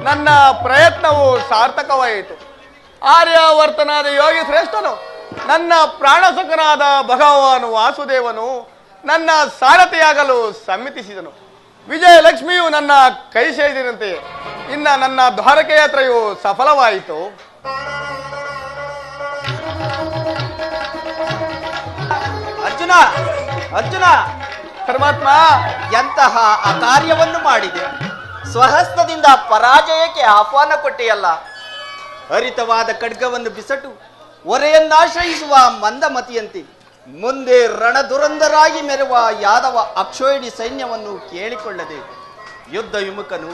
ನನ್ನ ಪ್ರಯತ್ನವು ಸಾರ್ಥಕವಾಯಿತು. ಆರ್ಯವರ್ತನಾದ ಯೋಗಿ ಶ್ರೇಷ್ಠನು, ನನ್ನ ಪ್ರಾಣಸುಖನಾದ ಭಗವಾನ್ ವಾಸುದೇವನು ನನ್ನ ಸಾರಥಿಯಾಗಲು ಸಮ್ಮತಿಸಿದನು. ವಿಜಯಲಕ್ಷ್ಮಿಯು ನನ್ನ ಕೈ ಸೇರಿದಂತೆ ಇನ್ನ ನನ್ನ ದ್ವಾರಕೆ ಯಾತ್ರೆಯು ಸಫಲವಾಯಿತು. ಅರ್ಜುನ ಅರ್ಜುನ, ಪರಮಾತ್ಮ, ಎಂತಹ ಅಕಾರ್ಯವನ್ನು ಮಾಡಿದೆ. ಸ್ವಹಸ್ತದಿಂದ ಪರಾಜಯಕ್ಕೆ ಆಹ್ವಾನ ಕೊಟ್ಟೆಯಲ್ಲ. ಹರಿತವಾದ ಖಡ್ಗವನ್ನು ಬಿಸಟು ಹೊರೆಯನ್ನಾಶ್ರಯಿಸುವ ಮಂದಮತಿಯಂತೆ ಮುಂದೆ ರಣದುರಂದರಾಗಿ ಮೆರುವ ಯಾದವ ಅಕ್ಷೋಹಿಣಿ ಸೈನ್ಯವನ್ನು ಕೇಳಿಕೊಳ್ಳದೆ ಯುದ್ಧ ವಿಮುಖನು,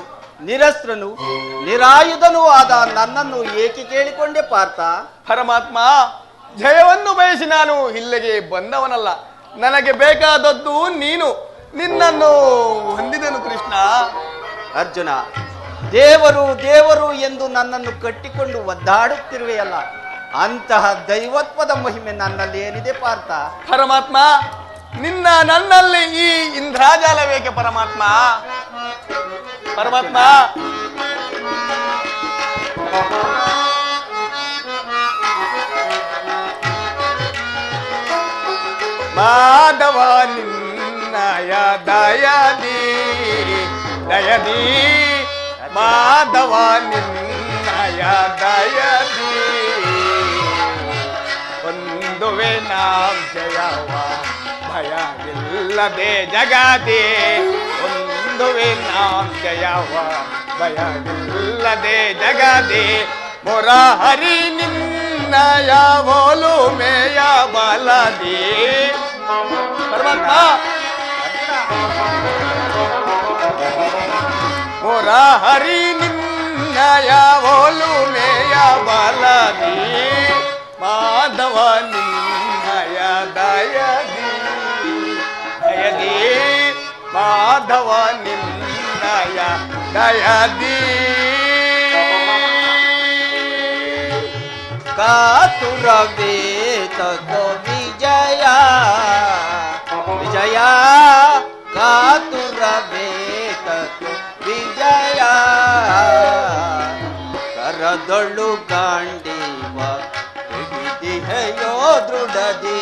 ನಿರಸ್ತ್ರನು, ನಿರಾಯುಧನೂ ಆದ ನನ್ನನ್ನು ಏಕೆ ಕೇಳಿಕೊಂಡೆ ಪಾರ್ಥ? ಪರಮಾತ್ಮ, ಜಯವನ್ನು ಬಯಸಿ ನಾನು ಇಲ್ಲಿಗೆ ಬಂದವನಲ್ಲ. ನನಗೆ ಬೇಕಾದದ್ದು ನೀನು. ನಿನ್ನನ್ನು ಹೊಂದಿದನು ಕೃಷ್ಣ. ಅರ್ಜುನ, ದೇವರು ದೇವರು ಎಂದು ನನ್ನನ್ನು ಕಟ್ಟಿಕೊಂಡು ಒದ್ದಾಡುತ್ತಿರುವೆಯಲ್ಲ, ಅಂತಹ ದೈವತ್ವದ ಮಹಿಮೆ ನನ್ನಲ್ಲಿ ಏನಿದೆ ಪಾರ್ಥ? ಪರಮಾತ್ಮ, ನನ್ನಲ್ಲಿ ಈ ಇಂದ್ರಾಜಾಲ ಬೇಕೆ ಪರಮಾತ್ಮ? ಪರಮಾತ್ಮ, ಮಾಧವ ನಿನ್ನಯ ದಯದಿ ದಯದಿ, ಮಾಧವ ನಿನ್ನಯ ದಯದಿ ಒಂದುವೆ ನಾಂ ಜಯವ ಭಯವಿಲ್ಲದೆ ಜಗದಿ, ಒಂದುವೆ ನಾಂ ಜಯವ ಭಯವಿಲ್ಲದೆ ಜಗದಿ. ಮುರಹರಿ ನಿನ್ನಯ ಒಲುಮೆಯ ಬಲದಿ. ಪರಮಾತ್ಮ, ಮುರಹರಿ ನಿನ್ನಯ ಒಲುಮೆಯ ಬಲದಿ, ಮಾಧವ ನಿನ್ನಯ ದಯದಿ ದಯದಿ, ಮಾಧವ ನಿನ್ನಯ ದಯದಿ. ಕಾತುರವೇತ ವಿಜಯ ವಿಜಯ, ಕಾತುರವೇತ ವಿಜಯ, ಕರದೊಳು ಗಾಂಡೀವ ಹಿಡಿದಿಹೆಯೋ ದೃಢದಿ.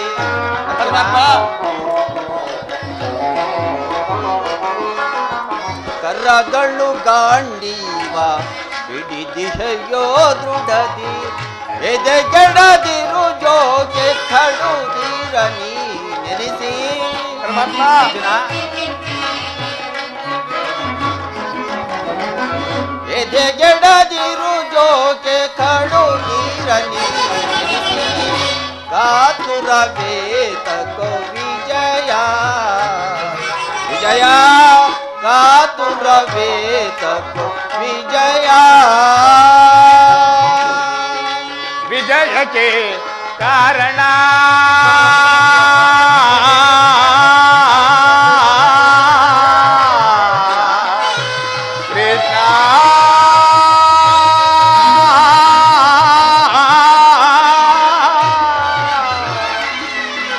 ಕರದೊಳು ಗಾಂಡೀವ ಹಿಡಿದಿಹೆಯೋ ದೃಢದಿ, ಎದೆಗೆಡದಿರು ಜೋಗೆ ಕಡುದಿರ ನೀ ನೆನೆಸಿ. ಪರಮಾತ್ಮ, ಎದೆಗೆಡದಿರು ಜೋಗೆ ಕಡುದಿರ ನೀ ನೆನೆಸಿ. ಕಾತುರವೇತ ವಿಜಯ ವಿಜಯ, ಕಾತುರವೇತ ವಿಜಯ. ವಿಜಯಕ್ಕೆ ಕಾರಣ ಕೃಷ್ಣ.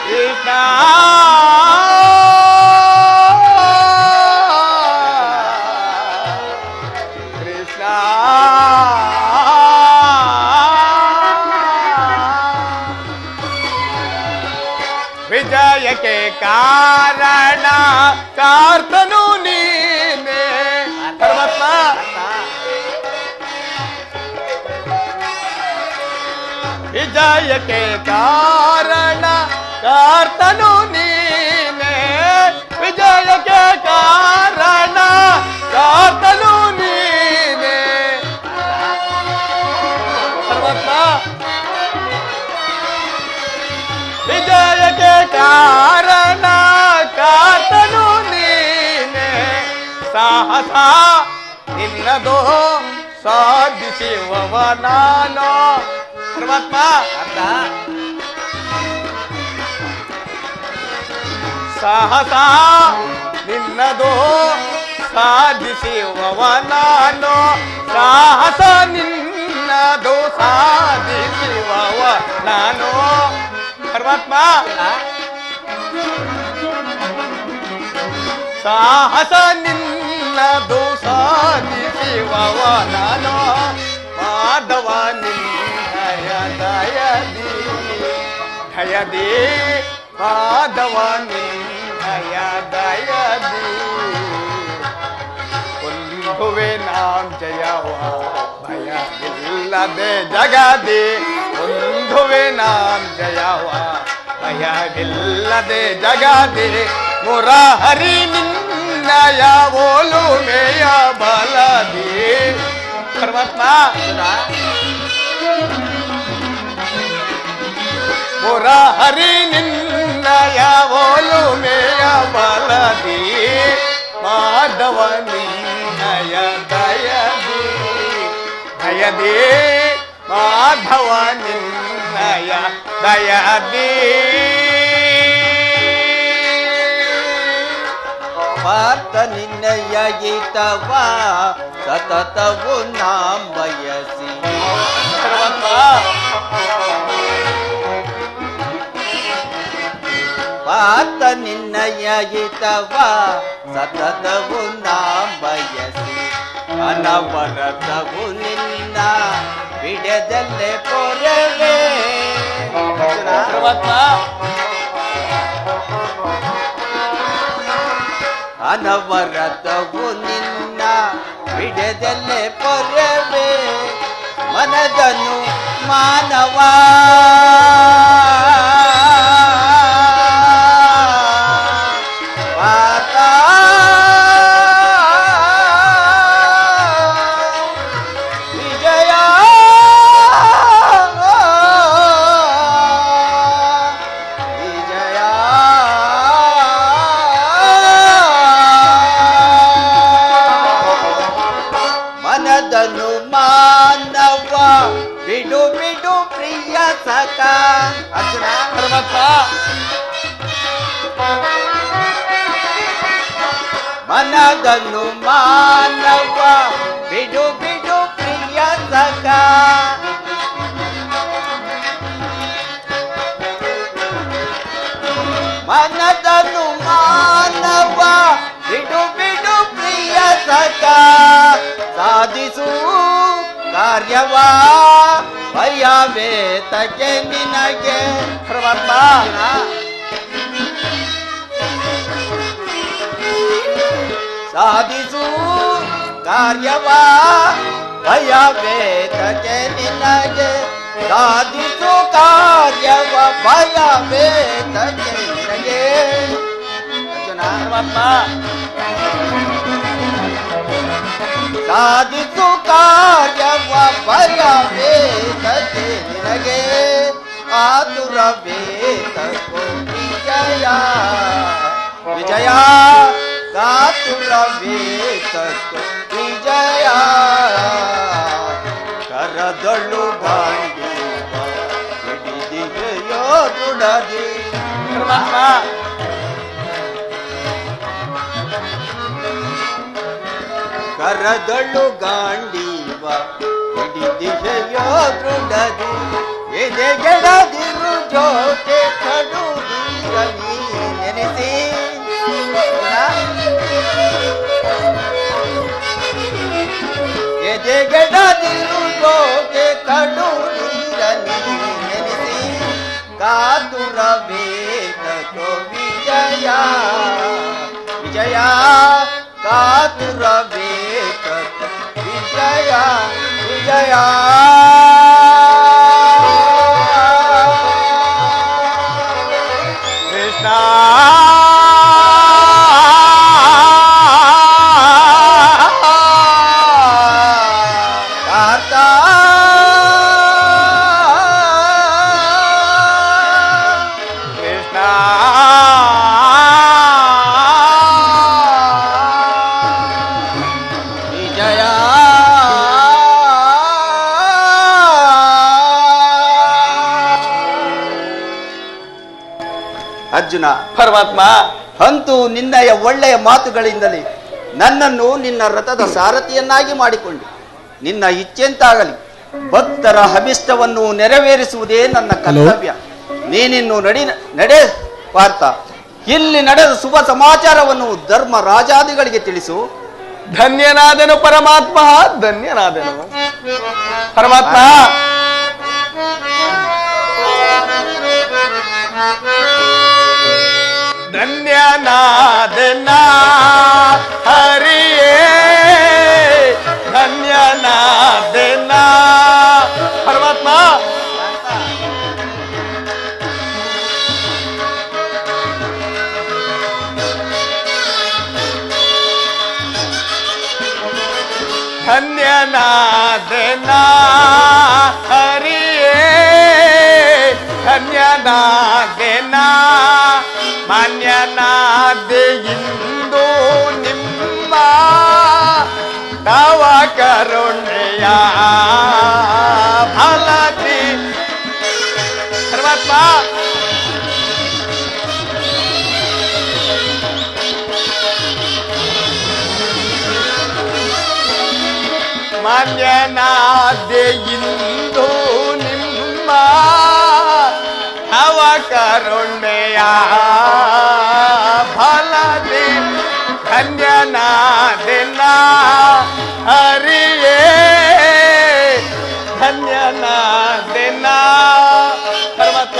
ಕೃಷ್ಣ ಕೃಷ್ಣ ವಿಜಯಕ್ಕೆ ಕಾರಣ ಕಾರ್ತನು ನೀನೆ. ಪರಮಾತ್ಮ, ವಿಜಯಕ್ಕೆ ಕಾರಣ ಕಾರ್ತನು ನೀನೆ, ವಿಜಯಕ್ಕೆ ಕಾರಣ ಕಾರ್ತನು ನೀನೆ. ಪರಮಾತ್ಮ, ವಿಜಯಕ್ಕೆ ಕಾರಣ ಕಾತನು ನೀನೆ. ಸಾಹಸ ನಿನ್ನದು ಸಾಧಿಸುವವ ನಾನು. ಪರಮಾತ್ಮ, ಸಾಹಸ ನಿನ್ನದು ಸಾಧಿಸುವವ ನಾನು, ಸಾಹಸ ನಿನ್ನದು ಸಾಧಿಸುವವ ನಾನು. ಪರಮಾತ್ಮ, ಸಾಹಸ ನಿನ್ನದು ಸಾಧಿಸಿ ಸಾಧಿಸುವ ನಾನು ಮಾಧವ ನಿನ್ನಯ ದಯದಿ ದಯದಿ ಮಾಧವ ನಿನ್ನಯ ದಯದಿ ಒಂದುವೆ ನಾಂ ಜಯವ ಭಯವಿಲ್ಲದೆ ಜಗದಿ ಒಂದುವೆ ನಾಂ ಜಯವ ಭಯವಿಲ್ಲದೆ ಜಗದಿ ಮುರಹರಿ ನಿನ್ನಯ ಓಲುಮೆಯ ಬಲದಿ ಪರಮಾತ್ಮ ಮುರಹರಿ ನಿನ್ನಯ ಓಲುಮೆಯ ಬಲದಿ ಮಾಧವ ನಿನ್ನಯ ದಯದಿ ದಯದಿ ಮಾಧವ ನಿನ್ನಯ ದಯದಿ ಪಾರ್ಥ ನಿನ್ನಯ ಗೀತವ ಸತತವು ನಾಂ ಬಯಸಿ ಪಾರ್ಥ ನಿನ್ನಯ ಗೀತವ ಸತತವು ನಾಂ ಬಯಸಿ ಅನವರತವು ನಿನ್ನ ಬಿಡದಲ್ಲೇ ಪೊರವೇ ಅನವರತವು ನಿನ್ನ ಬಿಡದಲ್ಲೇ ಪೊರವೇ ಮನದನು ಮಾನವ ಬಿಡು ಬಿಡು ಪ್ರಿಯ ಸಖ ಅರ್ಜುನ ಮನದನು ಮಾನವ ಬಿಡು ಬಿಡು ಪ್ರಿಯ ಸಖ ಮನದನು ಮಾನವ ಬಿಡು ಬಿಡು ಪ್ರಿಯ ಸಖ ಸಾಧಿಸು ಕಾರ್ಯವ ಭಯವೇತಕ್ಕೆ ನಿನಗೆ ಪರಮಾತ್ಮ ಸಾಧಿಸು ಕಾರ್ಯವ ಭಯವೇತಕ್ಕೆ ನಿನಗೆ ಸಾಧಿಸು ಕಾರ್ಯವ ಭಯವೇತಕ್ಕೆ ನಿನಗೆ ಅರ್ಜುನ ಪರಮಾತ್ಮ ಸಾಧಿಸು ಕಾರ್ಯವ ಭಯವೇತಕ್ಕೆ ನಿನಗೆ ಆತುರವೇತಕ್ಕೋ ವಿಜಯ ವಿಜಯ ಕಾತುರವೇತಕ್ಕೋ ವಿಜಯ ಕರದಳು ಗಾಂಡೀವ ಹಿಡಿದಿದೆಯೋ ದುಡದಿ ಕರದಳು ಗಾಂಡೀವ ಹಿಡಿದಿದೆಯೋ ದೃಢದಿ ಎದೆಗೆಡದಿರು ಜೋತೆ ಕಡುಗಿರಲಿ ನೆನೆಸಿ ಎದೆಗೆಡದಿರು ಜೋತೆ ಕಡುಗಿರಲಿ ನೆನೆಸಿ ಕಾತುರವೇತಕೋ ವಿಜಯ ವಿಜಯ ಕಾತುರವೇತಕೋ ವಿಜಯ ವಿಜಯ ಕೃಷ್ಣ ಅರ್ಜುನ ಪರಮಾತ್ಮ ಅಂತೂ ನಿನ್ನಯ ಒಳ್ಳೆಯ ಮಾತುಗಳಿಂದಲೇ ನನ್ನನ್ನು ನಿನ್ನ ರಥದ ಸಾರಥಿಯನ್ನಾಗಿ ಮಾಡಿಕೊಂಡು ನಿನ್ನ ಇಚ್ಛೆಂತಾಗಲಿ ಭಕ್ತರ ಅಭಿಷ್ಟವನ್ನು ನೆರವೇರಿಸುವುದೇ ನನ್ನ ಕರ್ತವ್ಯ. ನೀನಿನ್ನು ನಡೆ ಪಾರ್ಥ. ಇಲ್ಲಿ ನಡೆದ ಶುಭ ಸಮಾಚಾರವನ್ನು ಧರ್ಮ ರಾಜಾದಿಗಳಿಗೆ ತಿಳಿಸು. ಧನ್ಯನಾದನು ಪರಮಾತ್ಮ, ಧನ್ಯನಾದನು ಪರಮಾತ್ಮ. ಧನ್ಯನಾದನ ಹರಿಯೇ, ಧನ್ಯನಾದನ ಪರಮಾತ್ಮ. ಧನ್ಯನಾದನ ಹರಿಯೇ, ಧನ್ಯನಾದನ ಮಾನ್ಯನಾದೆ ಇಂದು ನಿಮ್ಮ ತವ ಕರುಣೆಯ ಫಲದಿ ಪರಮಾತ್ಮ. ಮಾನ್ಯನಾದೆ ಇಂದು ನಿಮ್ಮ ತವ ಕರುಣೆಯ ಫಲದಿ ಧನ್ಯನಾದೆನ ಹರಿಯೇ, ಧನ್ಯನಾದೆನ ಪರಮಾತ್ಮ.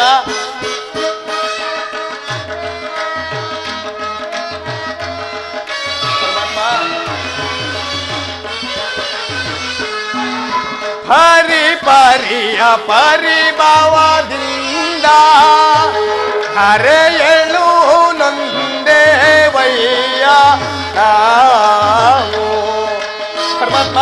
ಹರಿ ಪರಿಯ ಪರಿಭವದಿಂದ ಹರೆಯಳು ನೊಂದೇವಯ್ಯ ನಾವು ಪರಮಾತ್ಮ.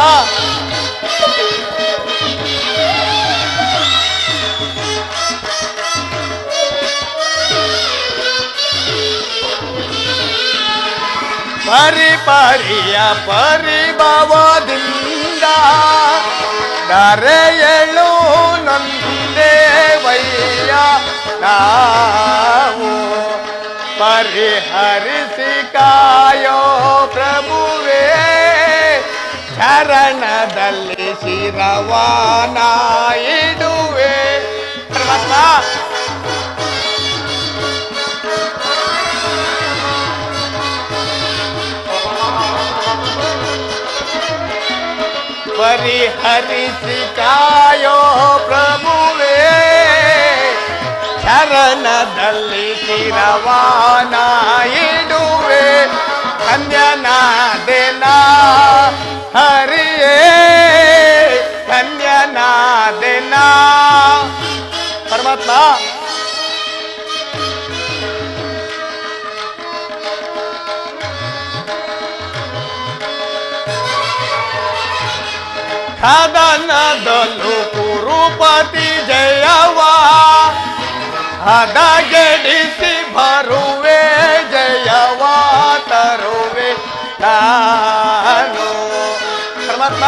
ಪರಿ ಪರಿಯ ಪರಿಭವದಿಂದ ಧರೆಯಳು ನೊಂದೇವಯ್ಯ ನಾವು ಪರಿಹರಿಸಿ ಕಾಯೋ ಪ್ರಭುವೇ, ಶರಣದಲ್ಲಿ ಶಿರವಾನ ಇಡುವೆ ಪರಮಾತ್ಮ. ಪರಿಹರಿಸಿ ಕಾಯೋ ಪ್ರಭುವೇ, ಶರಣದಲ್ಲಿ ಶಿರವಾನ ಇಡುವೆ. ಧನ್ಯನಾದೆನ ಹರಿಯೇ, ಧನ್ಯನಾದೆನ ಪರಮಾತ್ಮ. ಕದನದಲು ಕುರುಪತಿ ಜಯವ ಹದಗೆಡಿಸಿ ಬರುವೆ, ಜಯವ ತರುವೆ ನಾನು ಪರಮಾತ್ಮ.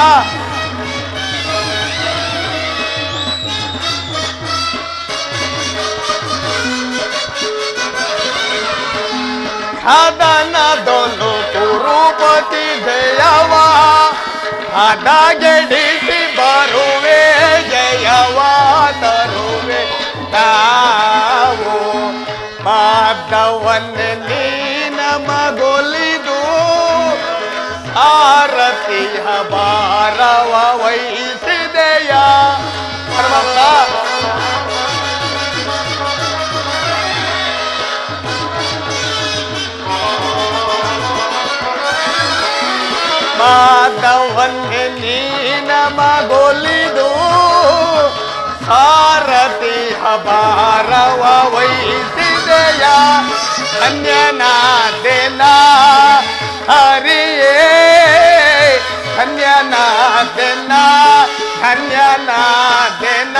ಕದನದಲು ಕುರುಪತಿ ಜಯವ ಹದಗೆಡಿಸಿ ಬರುವೆ, ಜಯವ ತರುವೆ ನಾವು. ಪಾದವನ್ನೇ ನೀನ ಮಗೊಲಿದು ಆರತಿಯ ಭಾರವ ವಹಿಸಿದೆಯ ಪರಮಾತ್ಮ. ಮಾಧವನ್ನೇ ನೀನ ಮಗೊಲಿದು ಸಾರಥಿ ಭಾರವ ವಹಿಸಿದೆಯ. ಧನ್ಯನಾದೆನ ಹರಿಯೇ, ಧನ್ಯನಾದೆನ, ಧನ್ಯನಾದೆನ,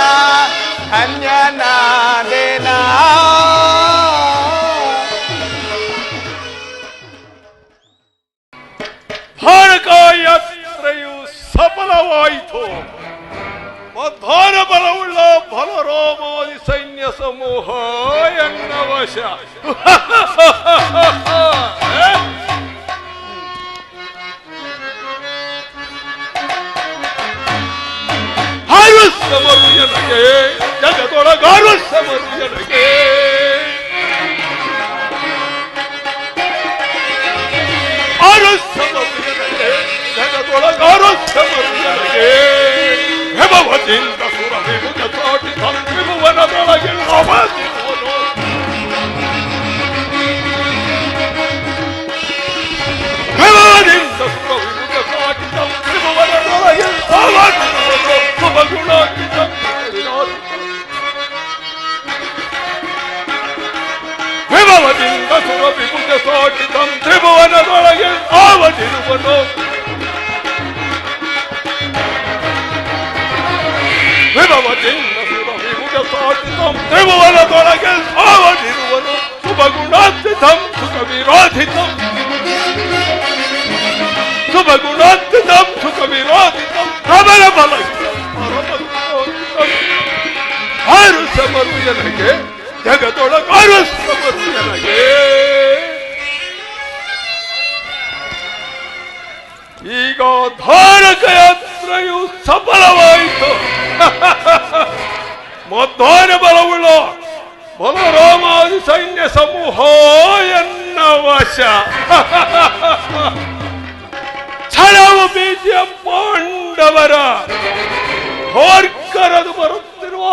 ಧನ್ಯನಾದೆನ. ಯಾತ್ರೆಯು ಸಫಲವಾಯಿತು. ಮಧ್ವಾನ ಬಲವುಳ್ಳ ಬಲರಾಮಾದಿ ಸೈನ್ಯ ಸಮೂಹ ಎನ್ನ ವಶ. ಸಮರು ಜನಗೆ ಜಗದೊಳಗಾರು ಸಮರು ಜನಗೆ ಸಮರು ಜನಗೆ ಜಗದೊಳಗಾರು ಸಮರುಗಳಿಗೆ ಹೆಮವದಿಂದ ಸುರ ವಿಭುಜ ತೋಟಿ ತ್ರಿಭುವನದೊಳಗೆ ಅವಧಿರುವನು ಹೆಮವದಿಂದ ಸುರ ವಿಭುಜ ತೋಟಿ ತ್ರಿಭುವನದೊಳಗೆ ಅವಧಿರುವನು ಶುಭಗುಣಾಕಿತ ವಿಭವದಿಂದ ಸುರ ವಿಭುಜ ಸೋಟಿತಂ ತ್ರಿಭುವನದೊಳಗೆ ಆವದಿರುವನು ವಿಭವದಿಂದ ಸುರ ವಿಭುಜ ಸೋಟಿತಂ ತ್ರಿಭುವನದೊಳಗೆ ಆವದಿರುವನು ಶುಭಗುಣಾರ್ಥಿತಂ ಸುಖ ವಿರೋಧಿತಂ ಶುಭಗುಣಾರ್ಥಿತಂ ಸುಖ ವಿರೋಧಿತಂ ಪ್ರಬಲ ಬಲ ಆರು ಸಮರು ಜನಗೆ ಜಗದೊಳಗಾರು ಸಮರು ನನಗೆ ಈಗ ಧಾರಕ ಯಾತ್ರೆಯು ಸಫಲವಾಯಿತು ಮಧ್ಯಾಹ್ನ ಬಲವುಳ್ಳ ಬಲರಾಮಾದಿ ಸೈನ್ಯ ಸಮೂಹ ಎನ್ನ ವಶ ಛಲವು ಭೀತಿಯ ಪಾಂಡವರ ಹೋರ್ಕರದು ಬರುತ್ತಿರುವ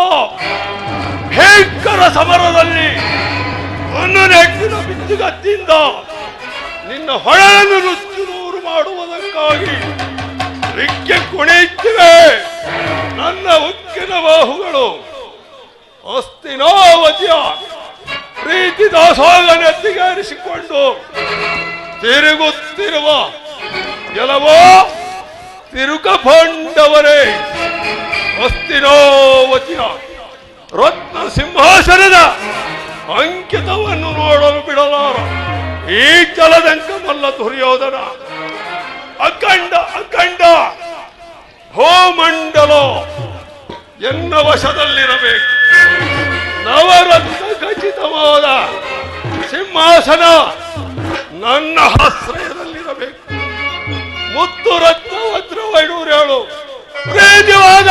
ಭೀಕರ ಸಮರದಲ್ಲಿ ನೆಟ್ಟಿನ ಬಿಚ್ಚುಗತ್ತಿಂದ ನಿನ್ನ ಹೊಳನ್ನು ನುಚ್ಚು ನೂರು ಮಾಡುವುದಕ್ಕಾಗಿ ರಿಕ್ಕೆ ಕುಣಿಯುತ್ತಿವೆ ನನ್ನ ಉಕ್ಕಿನ ಬಾಹುಗಳು. ಹಸ್ತಿನಾವತಿಯ ಪ್ರೀತಿ ದಾಸೋಗ ನೆತ್ತಿಗೇರಿಸಿಕೊಂಡು ತಿರುಗುತ್ತಿರುವ ಕೆಲವೋ ತಿರುಕ ಪಾಂಡವರೇ, ಹಸ್ತಿನಾವತಿಯ ರತ್ನ ಸಿಂಹಾಸನದ ಅಂಕಿತವನ್ನು ನೋಡಲು ಬಿಡಲಾರ ಈ ಜಲದಂಕ ಮಲ್ಲ ದುರ್ಯೋಧನ ಅಖಂಡ ಅಖಂಡ ಭೂಮಂಡಲ ಎನ್ನ ವಶದಲ್ಲಿರಬೇಕು. ನವರತ್ನ ಖಚಿತವಾದ ಸಿಂಹಾಸನ ನನ್ನ ಆಶ್ರಯದಲ್ಲಿರಬೇಕು. ಮುತ್ತು ರತ್ನ ವಜ್ರ ವೈಡೂರ್ಯಗಳು ಪ್ರೀತಿವಾದ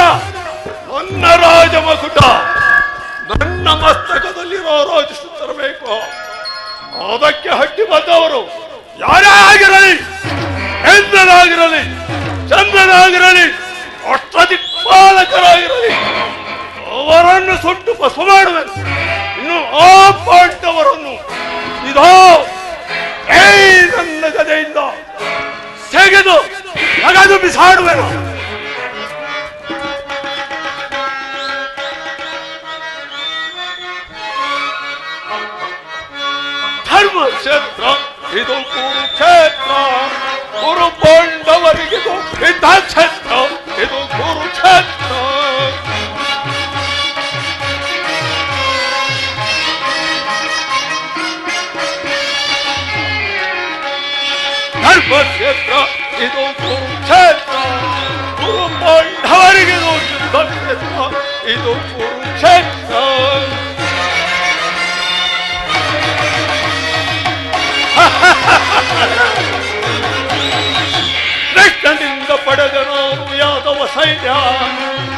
ನನ್ನ ರಾಜಮಕುಟ ನನ್ನ ಮಸ್ತಕದಲ್ಲಿರೋ ರೋಜಿಸುತ್ತಿರಬೇಕು. ಅದಕ್ಕೆ ಹಟ್ಟಿ ಬಂದವರು ಯಾರೇ ಆಗಿರಲಿ, ಇಂದ್ರನಾಗಿರಲಿ, ಚಂದ್ರನಾಗಿರಲಿ, ಅಷ್ಟದಿಕ್ಪಾಲಕರಾಗಿರಲಿ, ಅವರನ್ನು ಸುಟ್ಟು ಭಸ್ಮ ಮಾಡುವೆನು. ಇನ್ನು ಆ ಪಾಂಡವರನ್ನು ಇದೋ ನನ್ನ ಗದೆಯಿಂದ ತೆಗೆದು ನಗದು ಬಿಸಾಡುವೆನು. ಧರ್ಮಕ್ಷೇತ್ರ ಇದು ಕುರುಕ್ಷೇತ್ರ, ಕುರು ಪಾಂಡವರಿಗಿದು ಯುದ್ಧಕ್ಷೇತ್ರ, ಇದು ಕುರುಕ್ಷೇತ್ರ. ಧರ್ಮಕ್ಷೇತ್ರ ಇದು ಕುರುಕ್ಷೇತ್ರ, ಕುರು ಪಾಂಡವರಿಗಿದು ಯುದ್ಧಕ್ಷೇತ್ರ, ಇದು ಕುರುಕ್ಷೇತ್ರ. ಕೃಷ್ಣನಿಂದ ಪಡೆದನು ಯಾದವ ಸೈನ್ಯ,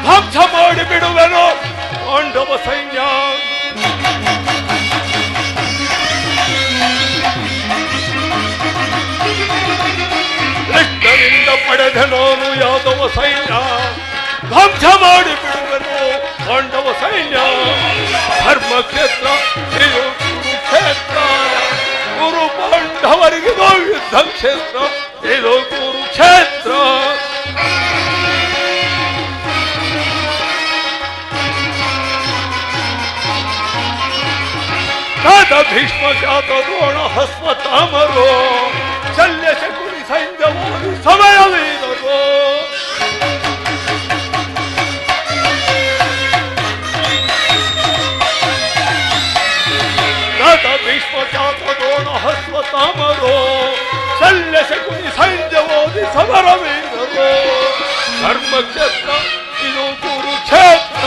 ಧ್ವಂಸ ಮಾಡಿ ಬಿಡುವೆನು ಪಾಂಡವ ಸೈನ್ಯ. ಕೃಷ್ಣನಿಂದ ಪಡೆದನು ಯಾದವ ಸೈನ್ಯ, ಧ್ವಂಸ ಮಾಡಿ ಬಿಡುವೆನು ಪಾಂಡವ ಸೈನ್ಯ. ಧರ್ಮಕ್ಷೇತ್ರ ಇದು ಕುರುಕ್ಷೇತ್ರ, ಕುರು ಪಾಂಡವರಿಗಿದು ಯುದ್ಧ ಕ್ಷೇತ್ರ, ಇದು ಕುರುಕ್ಷೇತ್ರ. ಕಾತ ಭೀಷ್ಮ ಜಾತ ದ್ರೋಣ ಹಸ್ಮ ತಾಮರೋ, ಶಲ್ಯ ಶಕುನಿ ಸೈನ್ಯವಾದಿ ಸಮಯವೇದರು. ಭೀಷ್ಮ ಜಾತ ದ್ರೋಣ ಹಸ್ಮ ತಾಮರೋ, ಶಲ್ಯ ಶಕುನಿ ಸೈನ್ಯವಾದಿ ಸಮರವೀರರು. ಧರ್ಮಕ್ಷೇತ್ರ ಇದು ಕುರುಕ್ಷೇತ್ರ,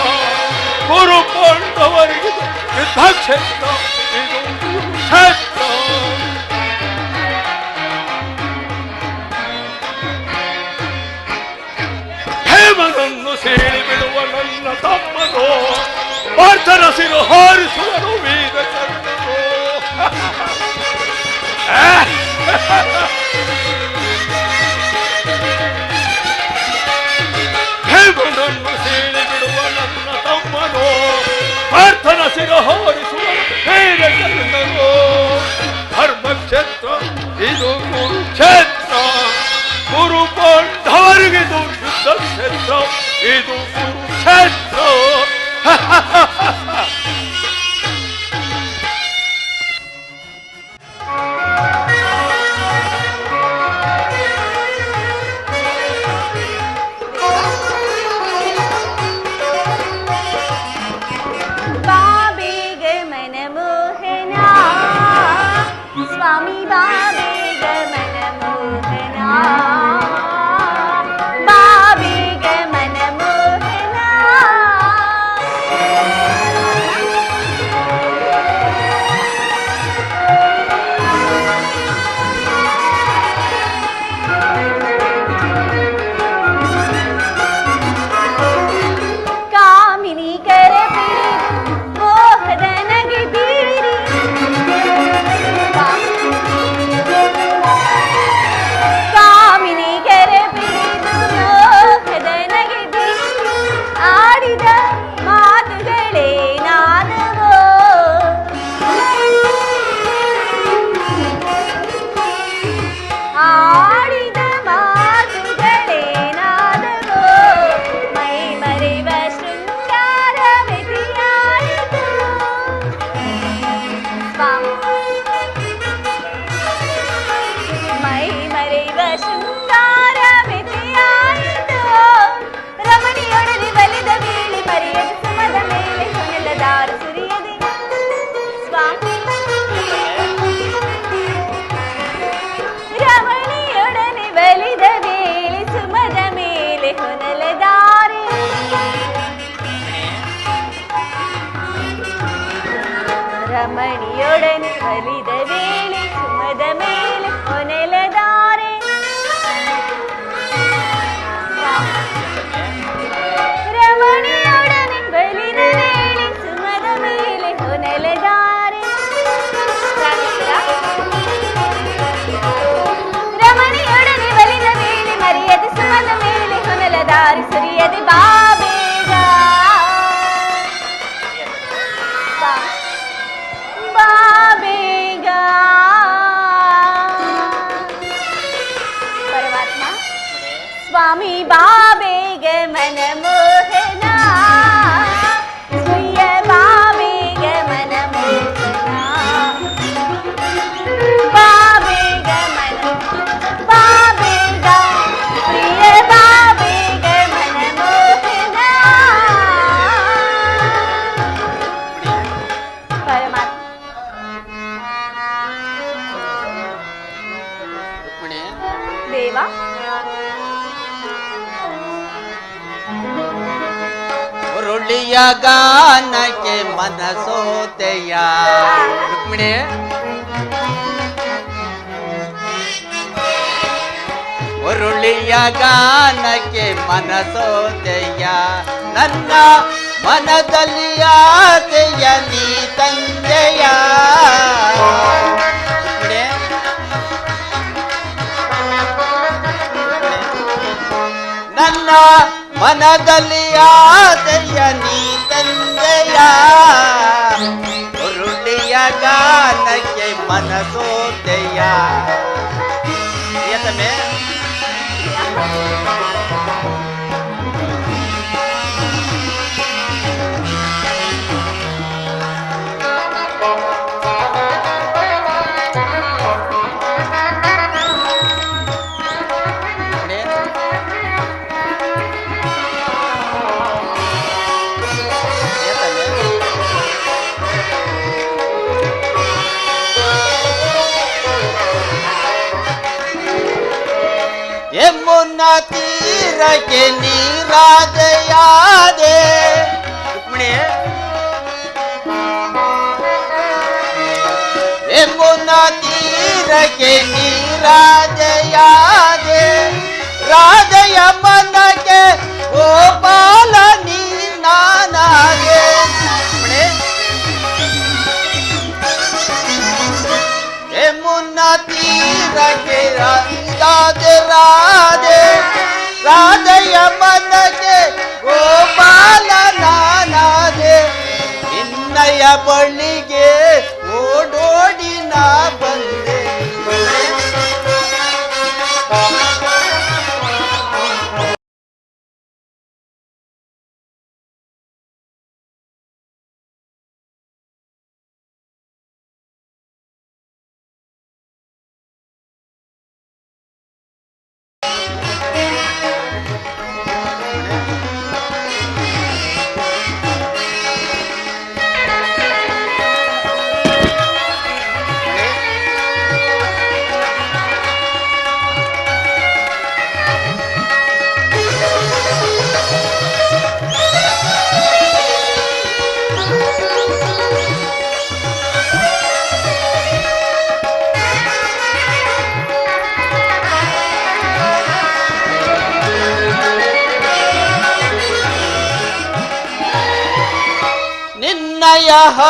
ಕುರು ಪಾಂಡವರಿಗಿದು ಯುದ್ಧ ಕ್ಷೇತ್ರ, ಇದು ಕುರುಕ್ಷೇತ್ರ. ಹೇಮನನ್ನು ಸೀಳಿ ಬಿಡುವ ನನ್ನ ತಮ್ಮನು, ಪಾರ್ಥನ ಸಿರು ಹಾರಿಸುವರು ವೀರ ಕರ್ಣರು. ಕ್ಷೇತ್ರ ಇದು ಕುರುಕ್ಷೇತ್ರ. ಬಾಬೇಗ ಮನಮೋಹನ ಸ್ವಾಮಿ ಬಾಬೇಗ ಮನಮೋಹನ ಬಾಬೇಗ ಮನಮೋಹನ ಕಾಮಿನಿ ಕರ ಮೋಹದ ನಗೆ ಬೀರಿ ಕಾಮಿನಿ ಕರ ಬಿರಿದು ಮೋಹದ ನಗೆ ಬೀರಿ ಆಡಿದ ಮಾತುಗಳೇ ನಾದವೋ ಆಡಿದ ಮಾತುಗಳೇ ನಾದವೋ ಮೈ ಮರೆವ ಶೃಂಗಾರ ಮೆತಿಯಾಯಿತು ಮೈ ಮರೆವ ಶೃಂಗಾರ ಮೆತಿಯಾಯಿತು ರಮಣಿಯೊಡನೆ ಬಲಿದ ವೇಳೆ ಮರೆಯದ ಸುಮದ ಮೇಲೆ ಹೊನಲದಾರ ಸುರಿಯದೆ ಸ್ವಾಮಿ ರಮಣಿಯೊಡನೆ ಬಲಿದ ವೇಳೆ ಸುಮದ ಮೇಲೆ ಹೊನಲದಾರೆ ರಮಣಿಯೊಡನೆ ಬಲಿದ ವೇಳೆ ಸುಮದ ಮೇಲೆ ಹೊನಲದಾರೆ ರಮಣಿಯೊಡನೆ ಬಲಿದ ವೇಳೆ ಸುಮದ ಮೇಲೆ ಹೊನಲದಾರೆ ರಮಣಿಯೊಡನೆ ಬಲಿದ ವೇಳೆ ಮರೆಯದೆ ಸುಮದ ಮೇಲೆ ಹೊನಲದಾರಿ ಸುರಿಯದೆ ಬಾಬೇಗ ಬಾಬೇಗ ಪರಮಾತ್ಮ ಸ್ವಾಮಿ ಬಾಬೇಗ ಮನಮೋಹನ ಪ್ರಿಯ ಬಾಬೇಗ ಮನಮೋಹನ ಬಾಬೇಗ ಬಾಬೇಗ ಪ್ರಿಯ ಬಾಬೇಗ ಮನಮೋಹನ ಪರಮಾತ್ಮ ದೇವ ಉರುಳಿಯ ಗಾನಕ್ಕೆ ಮನಸೋತೆಯ ರುಕ್ಮಿಣಿ ಉರುಳಿಯ ಗಾನಕ್ಕೆ ಮನಸೋತೆಯ ನನ್ನ ಮನದಲ್ಲಿ ಆಸೆಯ ನೀ ತಂದೆಯ ರುಕ್ಮಿಣಿ ನನ್ನ ಮನದಲ್ಲಿ ಆಸೆಯ ನೀ ತಂದೆಯ ಉರುಳಿಯ ಗಾನಕ್ಕೆ ಮನಸೋತೆಯ ಪ್ರಿಯತಮೆ ಯಮುನಾ ತೀರಕ್ಕೆ ನೀರಾದೆಯಾದೆ ರುಕ್ಮಿಣಿ ಯಮುನಾ ತೀರಕ್ಕೆ ನೀರಾದೆಯಾದೆ ರಾಜಯ ಮನಕ್ಕೆ ಗೋಪಾಲ ನೀ ನಾನಾಗೆ ಯಮುನಾ ತೀರಕ್ಕೆ ರಾಧೆ ರಾಧೆ ರಾಧೆಯ ಮನಕ್ಕೆ ಗೋಪಾಲ ನಾನಾದೆ ನಿನ್ನಯ ಬಳಿಗೆ ಓಡೋಡಿ ನಾ ಬಂದೆ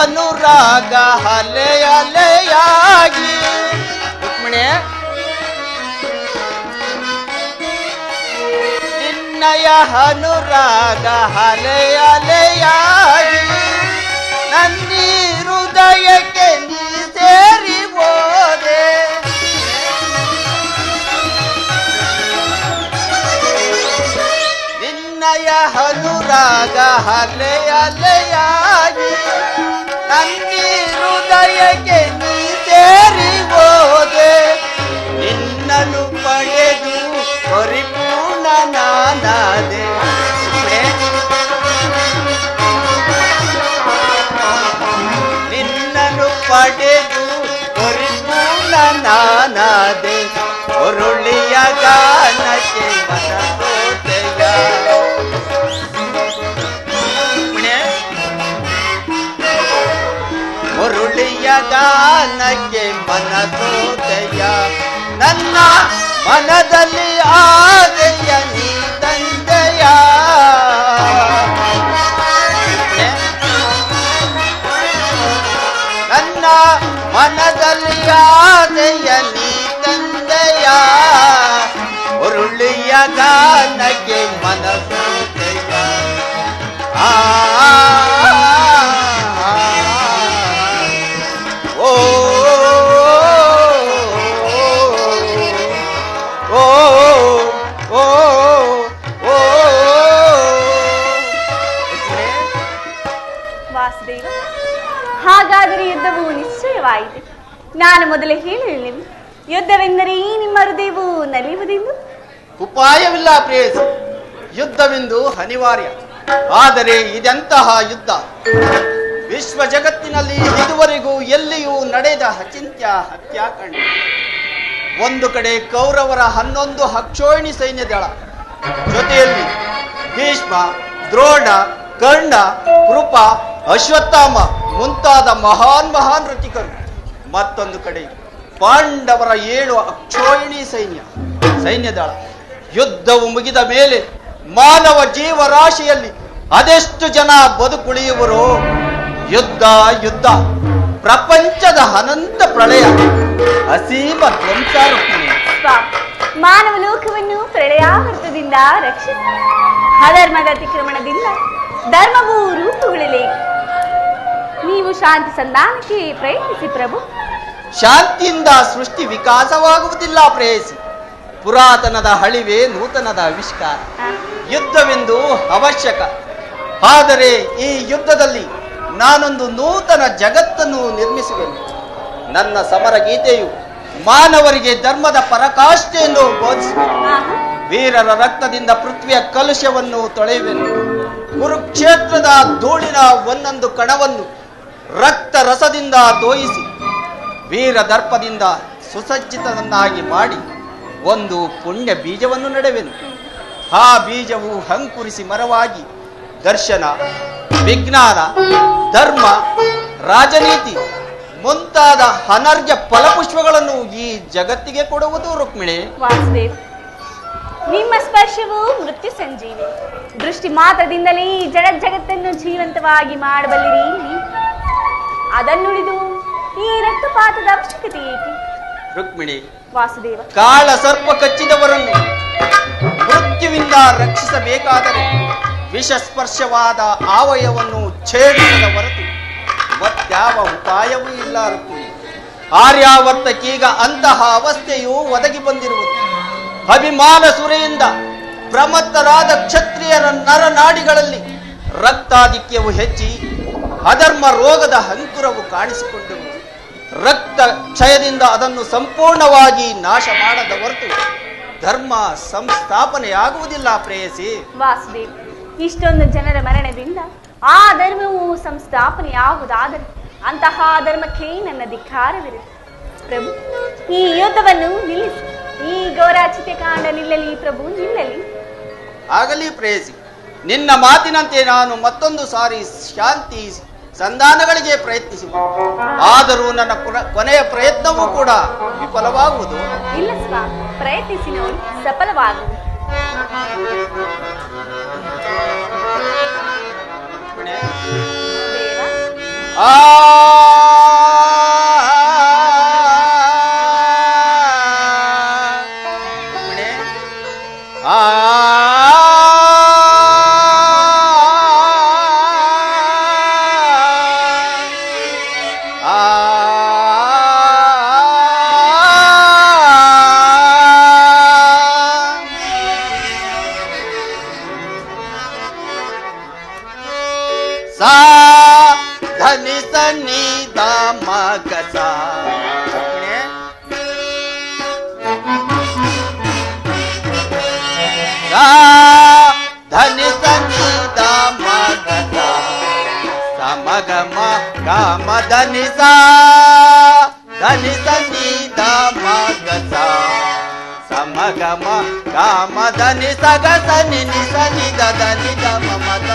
ಅನುರಾಗ ಹಲೆ ಅಲೆಯಾಗಿ ರುಕ್ಮಿಣಿ ನಿನ್ನಯ ಅನುರಾಗ ಹಲೆ ಅಲೆಯಾಗಿ ನನ್ನಿ ಹೃದಯಕ್ಕೆ ನೀ ಸೇರಿ ಹೋದೆ ನಿನ್ನಯ ಅನುರಾಗ ಹಲೆ ಅಲೆಯಾಗಿ ನನ್ನಿ ಹೃದಯಕ್ಕೆ ನೀ ಸೇರಿ ಹೋದೆ ನಿನ್ನನ್ನು ಪಡೆದು ಪರಿಪೂರ್ಣ ನಾನಾದೆ ನಿನ್ನನ್ನು ಪಡೆದು ಪರಿಪೂರ್ಣ ನಾನಾದೆ ಒರುಳಿಯ ಗಾನಕ್ಕೆ ಮನಸೋತೆಯ ಒರುಳಿಯ ಗಾನಕ್ಕೆ ಮನಸೋತೆಯ ನನ್ನ ಮನದಲ್ಲಿ ಆದೆಯ ನೀ ತಂದೆಯ ನನ್ನ ಮನದಲ್ಲಿ ಆದೆಯ ನೀ ತಂದೆಯ ಒರುಳಿಯ ಗಾನಕ್ಕೆ ಮನಸೋತೆಯ ವಾಸುದೇವ, ಹಾಗಾದರೆ ಯುದ್ಧವು ನಿಶ್ಚಯವಾಯಿತು. ನಾನು ಮೊದಲೇ ಹೇಳಿರಲಿಲ್ಲ, ಯುದ್ಧವೆಂದರೆ ನಿಮ್ಮ ಹೃದಯವು ನಲಿಯುವುದೆಂದು. ಉಪಾಯವಿಲ್ಲ ಪ್ರೇಯಸಿ, ಯುದ್ಧವೆಂದು ಅನಿವಾರ್ಯ. ಆದರೆ ಇದೆಂತಹ ಯುದ್ಧ? ವಿಶ್ವ ಜಗತ್ತಿನಲ್ಲಿ ಇದುವರೆಗೂ ಎಲ್ಲಿಯೂ ನಡೆದ ಅಚಿಂತ್ಯ ಹತ್ಯಾಕಾಂಡ. ಒಂದು ಕಡೆ ಕೌರವರ 11 ಅಕ್ಷೋಹಿಣಿ ಸೈನ್ಯ ದಳ, ಜೊತೆಯಲ್ಲಿ ಭೀಷ್ಮ, ದ್ರೋಣ, ಕರ್ಣ, ಕೃಪ, ಅಶ್ವತ್ಥಾಮ ಮುಂತಾದ ಮಹಾನ್ ಋತಿಕರು. ಮತ್ತೊಂದು ಕಡೆ ಪಾಂಡವರ 7 ಅಕ್ಷೋಹಿಣಿ ಸೈನ್ಯ ದಳ. ಯುದ್ಧವು ಮುಗಿದ ಮೇಲೆ ಮಾನವ ಜೀವರಾಶಿಯಲ್ಲಿ ಅದೆಷ್ಟು ಜನ ಬದುಕುಳಿಯುವರು? ಯುದ್ಧ ಪ್ರಪಂಚದ ಅನಂತ ಪ್ರಳಯ, ಅಸೀಮ ಧ್ವಂಸ. ಮಾನವ ಲೋಕವನ್ನು ಪ್ರಳಯಾವರ್ತದಿಂದ ರಕ್ಷಿಸಿ ಅಧರ್ಮದ ಅತಿಕ್ರಮಣದಿಂದ ಧರ್ಮವು ರೂಪುಗೊಳ್ಳಲೇಕು. ನೀವು ಶಾಂತಿ ಸಂಧಾನಕ್ಕೆ ಪ್ರಯತ್ನಿಸಿ ಪ್ರಭು. ಶಾಂತಿಯಿಂದ ಸೃಷ್ಟಿ ವಿಕಾಸವಾಗುವುದಿಲ್ಲ ಪ್ರೇಯಸಿ. ಪುರಾತನದ ಹಳಿವೆ ನೂತನದ ಆವಿಷ್ಕಾರ. ಯುದ್ಧವೆಂದು ಅವಶ್ಯಕ. ಆದರೆ ಈ ಯುದ್ಧದಲ್ಲಿ ನಾನೊಂದು ನೂತನ ಜಗತ್ತನ್ನು ನಿರ್ಮಿಸುವೆನು. ನನ್ನ ಸಮರ ಗೀತೆಯು ಮಾನವರಿಗೆ ಧರ್ಮದ ಪರಾಕಾಷ್ಠೆಯನ್ನು ಬೋಧಿಸುವೆನು. ವೀರರ ರಕ್ತದಿಂದ ಪೃಥ್ವಿಯ ಕಲುಷವನ್ನು ತೊಳೆಯುವೆನು. ಕುರುಕ್ಷೇತ್ರದ ಧೂಳಿನ ಒಂದೊಂದು ಕಣವನ್ನು ರಕ್ತ ರಸದಿಂದ ದೋಯಿಸಿ ವೀರ ದರ್ಪದಿಂದ ಸುಸಜ್ಜಿತವನ್ನಾಗಿ ಮಾಡಿ ಒಂದು ಪುಣ್ಯ ಬೀಜವನ್ನು ನೆಡುವೆನು. ಆ ಬೀಜವು ಅಂಕುರಿಸಿ ಮರವಾಗಿ ದರ್ಶನ, ವಿಜ್ಞಾನ, ಧರ್ಮ, ರಾಜನೀತಿ ಮುಂತಾದ ಅನರ್ಘ್ಯ ಫಲಪುಷ್ಪಗಳನ್ನು ಈ ಜಗತ್ತಿಗೆ ಕೊಡುವುದು ರುಕ್ಮಿಣಿ. ವಾಸುದೇವ್, ನಿಮ್ಮ ಸ್ಪರ್ಶವು ಮೃತ್ಯು ಸಂಜೀವಿ. ದೃಷ್ಟಿ ಮಾತ್ರದಿಂದಲೇ ಈ ಜಗತ್ತನ್ನು ಜೀವಂತವಾಗಿ ಮಾಡಬಲ್ಲಿರಿ. ಅದನ್ನುಳಿದು ಈ ರಕ್ತಪಾತದ ಅವಶ್ಯಕತೆ ಏಕೆ? ರುಕ್ಮಿಣಿ, ವಾಸುದೇವ, ಕಾಳ ಸರ್ಪ ಕಚ್ಚಿದವರನ್ನು ಮೃತ್ಯುವಿಂದ ರಕ್ಷಿಸಬೇಕಾದರೆ ವಿಷಸ್ಪರ್ಶವಾದ ಆವಯವನ್ನು ಛೇದಿಸದ ಹೊರತು ಮತ್ಯಾವ ಉಪಾಯವೂ ಇಲ್ಲ ರುಕ್ಮಿಣಿ. ಆರ್ಯಾವರ್ತಕ್ಕೀಗ ಅಂತಹ ಅವಸ್ಥೆಯು ಒದಗಿ ಬಂದಿರುವುದು. ಅಭಿಮಾನ ಸುರೆಯಿಂದ ಪ್ರಮತ್ತರಾದ ಕ್ಷತ್ರಿಯರ ನರನಾಡಿಗಳಲ್ಲಿ ರಕ್ತಾಧಿಕ್ಯವು ಹೆಚ್ಚಿ ಅಧರ್ಮ ರೋಗದ ಅಂಕುರವು ಕಾಣಿಸಿಕೊಂಡಿರುವುದು. ರಕ್ತ ಕ್ಷಯದಿಂದ ಅದನ್ನು ಸಂಪೂರ್ಣವಾಗಿ ನಾಶ ಮಾಡದ ಹೊರತು ಧರ್ಮ ಸಂಸ್ಥಾಪನೆಯಾಗುವುದಿಲ್ಲ ಪ್ರೇಯಸಿ. ವಾಸುದೇವ್, ಇಷ್ಟೊಂದು ಜನರ ಮರಣದಿಂದ ಆ ಧರ್ಮವು ಸಂಸ್ಥಾಪನೆಯಾಗುವುದಾದರೆ ಅಂತಹ ಧರ್ಮಕ್ಕೆ ನನ್ನ ಧಿಕ್ಕಾರವಿರುತ್ತದೆ. ಪ್ರಭು, ಈ ಯುದ್ಧವನ್ನು ನಿಲ್ಲಿಸಿ. ಈ ಘೋರಾಚಿತೆ ಕಾಂಡ ನಿಲ್ಲಲಿ ಪ್ರಭು, ನಿಲ್ಲಲಿ. ಆಗಲಿ ಪ್ರೇಯಸಿ, ನಿನ್ನ ಮಾತಿನಂತೆ ನಾನು ಮತ್ತೊಂದು ಸಾರಿ ಶಾಂತಿ ಸಂಧಾನಗಳಿಗೆ ಪ್ರಯತ್ನಿಸುವ. ಆದರೂ ನನ್ನ ಕೊನೆಯ ಪ್ರಯತ್ನವೂ ಕೂಡ ವಿಫಲವಾಗುವುದು. ಇಲ್ಲ ಸ್ವಾಮಿ, ಪ್ರಯತ್ನಿಸಿ ನೋಡಿ, ಸಫಲವಾಗುವುದು. ಆ ಧನಿ ಸನಿ ದ ಮಗ ಸಾ ಧನಿ ಸನಿ ದ ಮಗ ಸಾ ಸಮಗ ಮ ಗಾಮ ಧನಿ ಸಾ ಧನಿ ಸನಿ ದ ಮಗ ಸಾ ಸಮಗ ಮ ಗಾಮ ಧನಿ ಸಗ ಸನಿ ನಿ ಸನಿ ದ ಧನಿ ದ ಮಮ the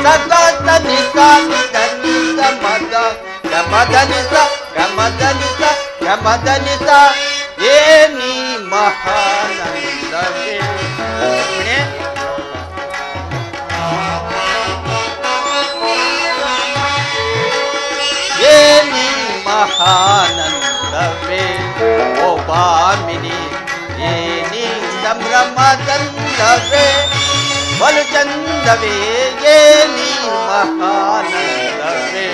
ಸಗ Sunny Sunny Dhani the ಮಗ ಗಮ ಧನಿ ಸ ಗಮ ಧನಿ ಸ ಗಮ ಧನಿ ಸ ಏನಿ ಮಹಾನಂದವೇ. ಏನಿ ಮಹಾನಂದವೇ ಓ ಭಾಮಿನಿ, ಏನಿ ಸಂಭ್ರಮದಂದವೇ ಬಲು ಚಂದವೇ, ಏನಿ ಮಹಾನಂದವೇ.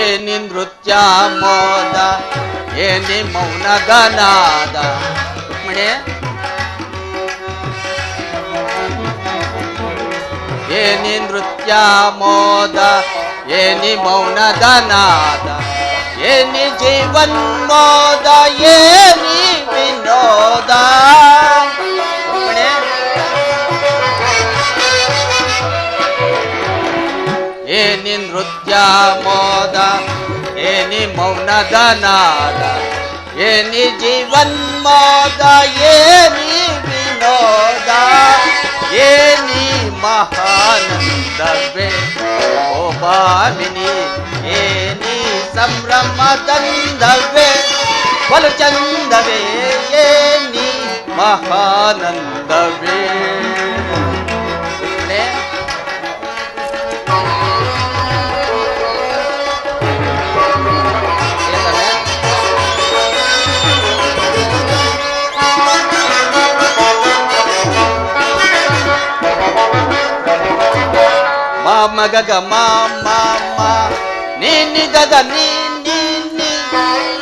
ಏನಿ ನೃತ್ಯ ಮೋದ, ಏನಿ ಮೌನದ ನಾದ. ರುಕ್ಮಿಣಿ, ಏನಿ ನೃತ್ಯ ಮೋದ, ಏನಿ ಮೌನದ ನಾದ, ಏನಿ ಜೀವನ್ಮೋದ, ಏನಿ ವಿನೋದ. ರುಕ್ಮಿಣಿ, ಏನಿ ನೃತ್ಯ ಮೋದ, ಏನಿ ಮೌನದ ನಾದ, ಏನಿ ಜೀವನ್ಮೋದ, ಏನಿ ವಿನೋದ, ಏನಿ ಮಹಾನಂದವೇ ಓ ಭಾಮಿನಿ, ಏನಿ ಸಂಭ್ರಮದಂದವೇ ಬಲು ಚಂದವೇ, ಏನಿ ಮಹಾನಂದವೇ. ಮಗ ಗ ಮ ಮ ಮ ನೀ ನಿ ದ ದ ನೀ ನೀ ನೀ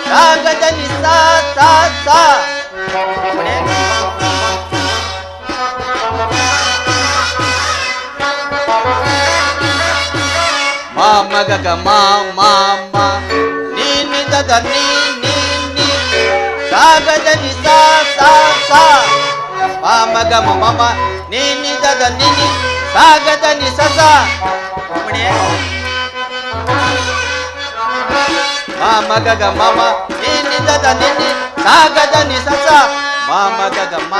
ಸಾ ಗ ದ ನಿ ಸಾ ಸಾ ಸಾ. ಮ ಗ ಗ ಮ ಮ ಮ ನೀ ನಿ ದ ದ ನೀ ನೀ ನೀ ಸಾ ಗ ದ ನಿ ಸಾ ಸಾ ಸಾ. ಮ ಗ ಮ ಮ ಮ ನೀ ನಿ ದ ದ ನಿ ನಿ ಸಾ ಗ ದ ನಿ ಸ ಸಾ. ಮ ಗ ಗ ಮ ಮ ನೀ ನಿ ದ ದ ನಿ ನಿ ಸಾ ಗ ದ ನಿ ಸ ಸಾ. ಮ ಗ ಗ ಮ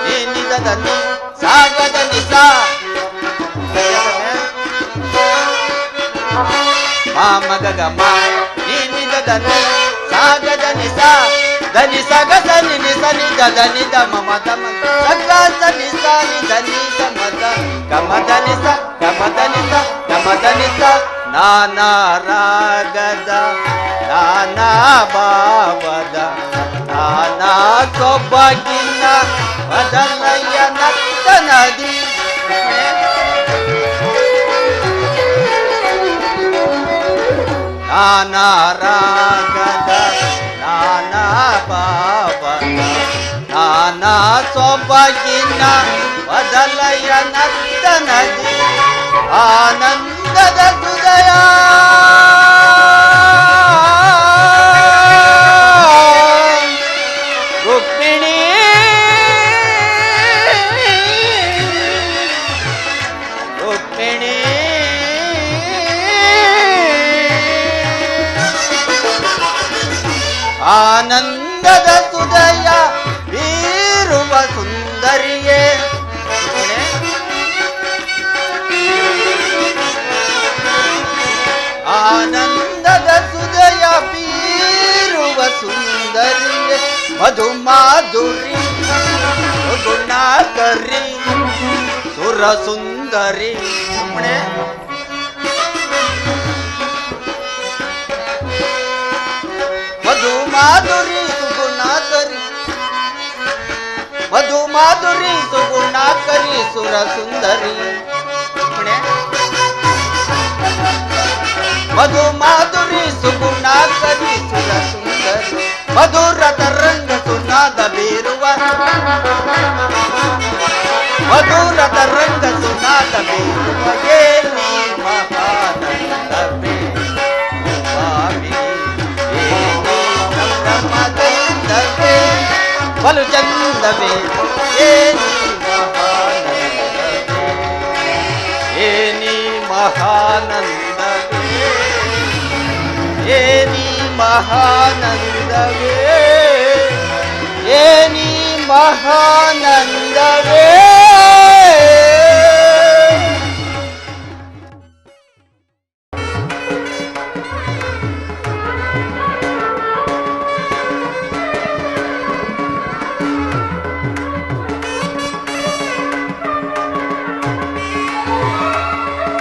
ನೀ ನಿ ದ ದ ನಿ ಸಾ ಗ ದ ನಿ ಸಾ. ಮ ಗ ಗ ಮ ನೀ ನಿ ದ ದ ನಿ ಸಾ ಗ ದ ನಿ ಸಾ. ದ ನಿ ಸ ಗ ಸ ನಿ ನಿ ಸ ನಿ ದ ದ ನಿ ದ ಮ ಮ ದ ಮ ಸ ಗ ಸ ನಿ ಸ ನಿ ದ ನಿ ದ ಮ ದ ಗ ಮ ದ ನಿ ಸ ಗ ಮ ದ ನಿ ಸ ಗ ಮ ದ ನಿ ಸ. ನಾನಾ ರಾಗದ ನಾನಾ ಭಾವದ ನಾನಾ ಸೊಬಗಿನ ಮದನಯ್ಯ ನತ್ತ ನದಿ. ನಾನಾ ರಾಗದ ನಾನಾ ಭಾವದ ನಾನಾ ಸೊಬಗಿನ ಬದಲಯ ನರ್ತನದಿ ಆನಂದದ ಹೃದಯ ರುಕ್ಮಿಣಿ ರುಕ್ಮಿಣಿ ಆನಂದದ ಹೃದಯ ಬೀರುವ ಸುಂದರಿಯೇ ಆನಂದದ ಹೃದಯ ಬೀರುವ ಸುಂದರಿಯೇ ಮಧು ಮಾಧುರಿ ಗುಣಕರಿ ಸುರ ಸುಂದರಿ ಸುಮ್ಮನೆ ಮಧು ಮಾಧುರಿ ಸುಗುಣಾಕರಿ ಮಧು ಮಾಧುರಿ ಸುಗುಣಾಕರಿ ಸುರ ಸುಂದರಿ ಮಧು ಮಾಧುರಿ ಸುಗುಣಾಕರಿ ಸುರ ಸುಂದರಿ ಮಧುರದ ರಂಗ ಸುನಾದ ಬೀರುವ ಮಧುರದ ರಂಗ ಸುನಾದ ಬೀರುವ ಏನಿ ಮಹಾನಂದವೇ ಸ್ವಾಮಿ ಸಂಭ್ರಮದಂದವೇ ಬಲು ಚಂದವೇ ಏನಿ ಮಹಾನಂದವೇ ಏನಿ ಮಹಾನಂದವೇ ಏನಿ ಮಹಾನಂದವೇ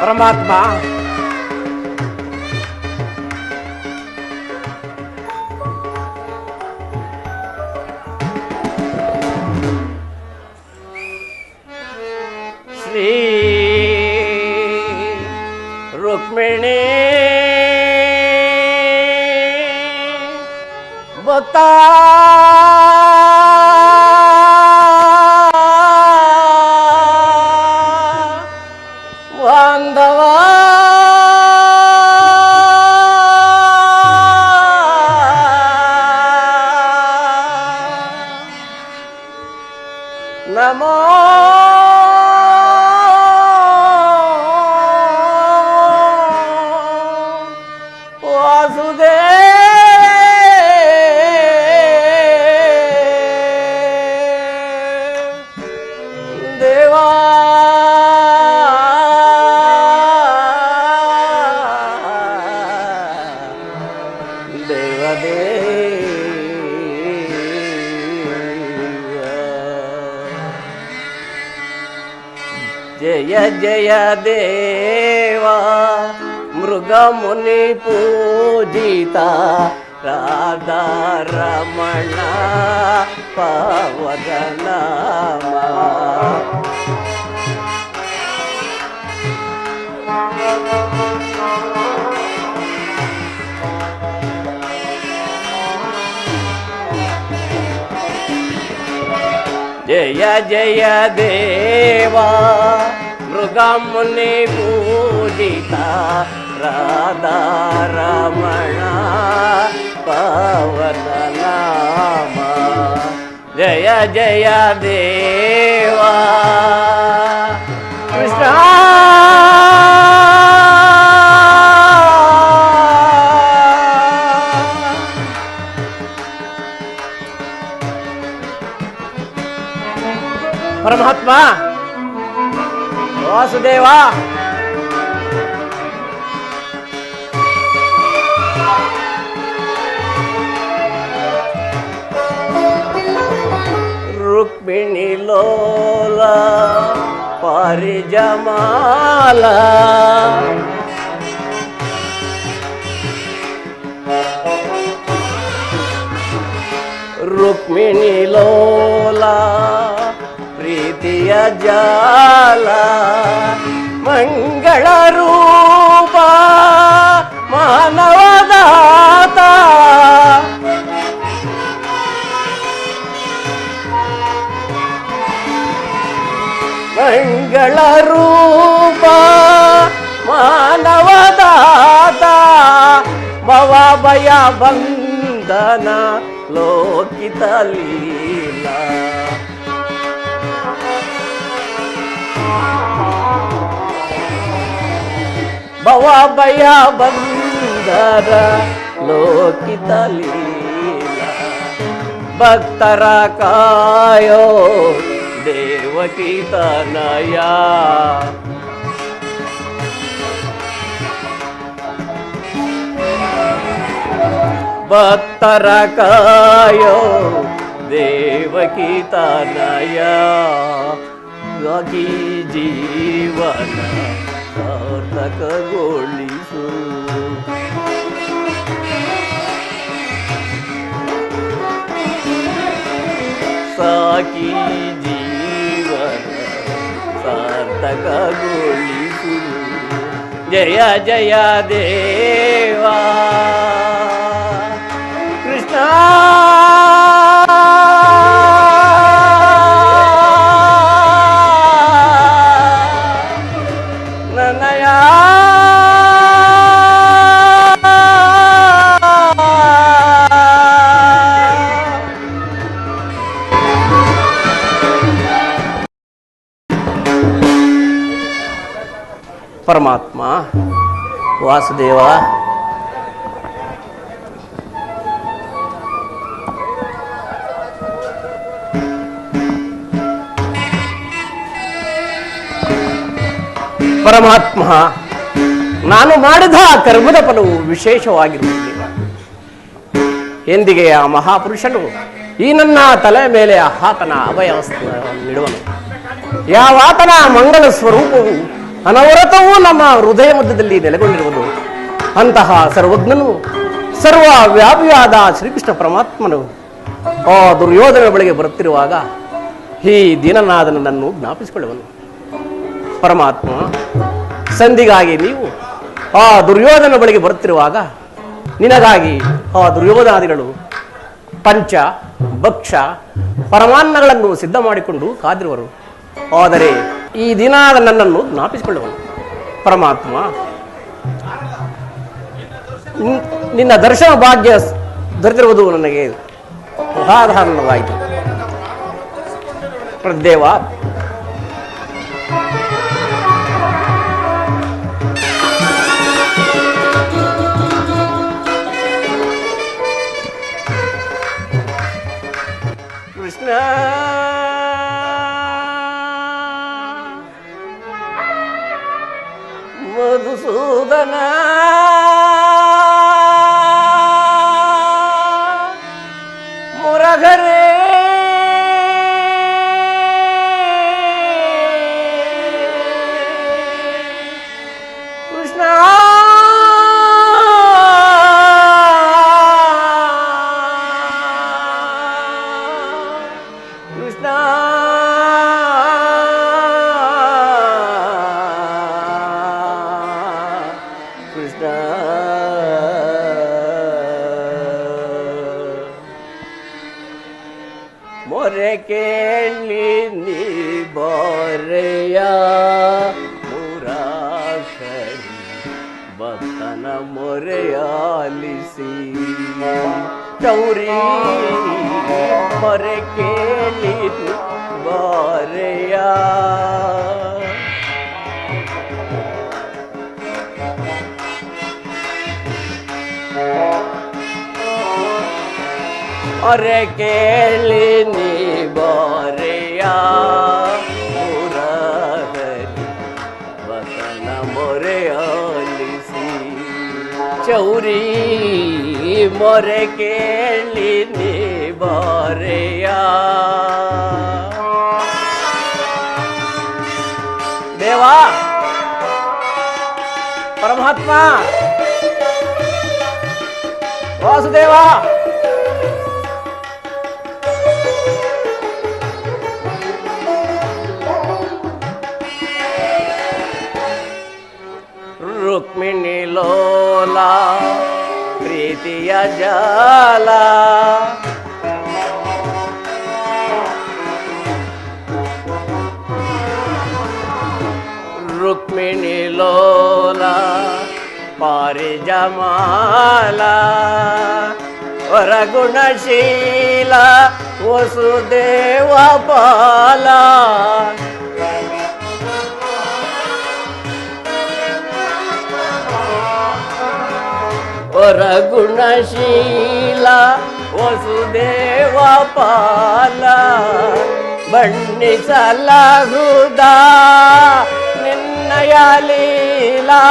ಪರಮಾತ್ಮ ಶ್ರೀ ರುಕ್ಮಿಣಿ ಬತಾ ನಮೋ ವಾಸುದೇವ ದೇವಾ ಜಯ ಜಯ ದೇವಾ ಮೃಗ ಮುನಿ ಪೂಜಿತ ರಾಧಾ ರಮಣ ಪಾವನ ನಾಮ ಜಯ ಜಯ ದೇವಾ ಮೃಗ ಮುನಿ ಪೂಜಿತ ರಾಧಾ ರಮಣ ಪಾವನ ನಾಮ ಜಯ ಜಯ ದೇವಾ ಕೃಷ್ಣ ಪರಮಾತ್ಮ ವಾಸುದೇವ ರುಕ್ಮಿಣಿ ಲೋಲ ಪರಿಜಮಾಲ ರುಕ್ಮಿಣಿ ಲೋಲ ಪ್ರೀತಿಯ ಜಾಲ ಮಂಗಳ ರೂಪ ಮಾನವದ ಮಂಗಳ ರೂಪ ಮಾನವದಾತ ಭವ ಭಯ ಬಂಧನ ಲೋಕಿತ ಲೀಲಾ ಭವ ಭಯ ಬಂಧನ ಲೋಕಿತ ಲೀಲಾ ಭಕ್ತರ ಕಾಯೋ ದೇವಕಿ ತನಯ ಭಕ್ತರ ಕಾಯೋ ದೇವಕಿ ತನಯ ಗಾಗಿ ಜೀವನ ಸಾರ್ಥಕಗೊಳಿಸು ಸಾಕಿ ಜೀವನ ಸಾರ್ಥಕಗೊಳಿಸು ಜಯ ಜಯ ದೇವಾ ಕೃಷ್ಣ ನನ್ನಯ ಪರಮಾತ್ಮ ವಾಸುದೇವ ಪರಮಾತ್ಮ ನಾನು ಮಾಡಿದ ಕರ್ಮದ ಫಲವು ವಿಶೇಷವಾಗಿರುವುದಿಲ್ಲ. ಎಂದಿಗೆ ಆ ಮಹಾಪುರುಷನು ಈ ನನ್ನ ತಲೆ ಮೇಲೆ ಆತನ ಅಭಯವಸ್ತ್ರ ನೀಡುವನು. ಯಾವಾತನ ಮಂಗಲ ಸ್ವರೂಪವು ಅನವರತವೂ ನಮ್ಮ ಹೃದಯ ಮಧ್ಯದಲ್ಲಿ ನೆಲೆಗೊಂಡಿರುವುದು. ಅಂತಹ ಸರ್ವಜ್ಞನು ಸರ್ವ ವ್ಯಾಪಿಯಾದ ಶ್ರೀಕೃಷ್ಣ ಪರಮಾತ್ಮನು ಆ ದುರ್ಯೋಧನ ಬಳಿಗೆ ಬರುತ್ತಿರುವಾಗ ಈ ದೀನನಾದನನ್ನು ಜ್ಞಾಪಿಸಿಕೊಳ್ಳುವನು. ಪರಮಾತ್ಮ, ಸಂಧಿಗಾಗಿ ನೀವು ಆ ದುರ್ಯೋಧನ ಬಳಿಗೆ ಬರುತ್ತಿರುವಾಗ ನಿನಗಾಗಿ ಆ ದುರ್ಯೋಧನಾದಿಗಳು ಪಂಚ ಭಕ್ಷ ಪರಮಾನ್ನಗಳನ್ನು ಸಿದ್ಧ ಮಾಡಿಕೊಂಡು ಕಾದಿರುವರು. ಆದರೆ ಈ ದಿನಾದ ನನ್ನನ್ನು ಜ್ಞಾಪಿಸಿಕೊಳ್ಳುವನು. ಪರಮಾತ್ಮ, ನಿನ್ನ ದರ್ಶನ ಭಾಗ್ಯ ದೊರೆತಿರುವುದು ನನಗೆ ಉದಾಹರಣವಾಯಿತು. ದೇವ, ಕೃಷ್ಣ ಮಧುಸೂದನ ಮುರಘರೇ ಕೃಷ್ಣ ಕೃಷ್ಣ ಕೃಷ್ಣ ಮೊರೆ ಕೇಳಿ ನೀ ಬೋರೆಯ ಮುರಾಕರಿ ಭಕ್ತನ ಮೊರೆಯಾಲಿಸಿ ಚೌರಿ ಮೊರೆ ಕೇಳಿ ನೀ ಬೋರೆಯ ಮೊರೆ ಕೇಳಿ ನೀ ಬೋರೆಯ ಮುರಾರಿ ವತನ ಮೊರೆಯಾಲಿಸಿ ಚೌರಿ ಮೊರೆ ಕೇಳಿ ನೀ ಬೋರೆಯ ದೇವಾ, ಪರಮಾತ್ಮ, ವಾಸುದೇವ, ರುಕ್ಮಿಣಿ ಲೋಲ ಪ್ರೀತಿಯ ಜಾಲ ಬಾರಿ ಜಮಾಲ ವರಗುಣಶೀಲ ವಸುದೇವ ಪಾಲ ವರಗುಣಶೀಲ ವಸುದೇವ ಪಾಲ ಬಣ್ಣಿಸಲಾಗುದ ನಿನ್ನಯ ಲೀಲಾ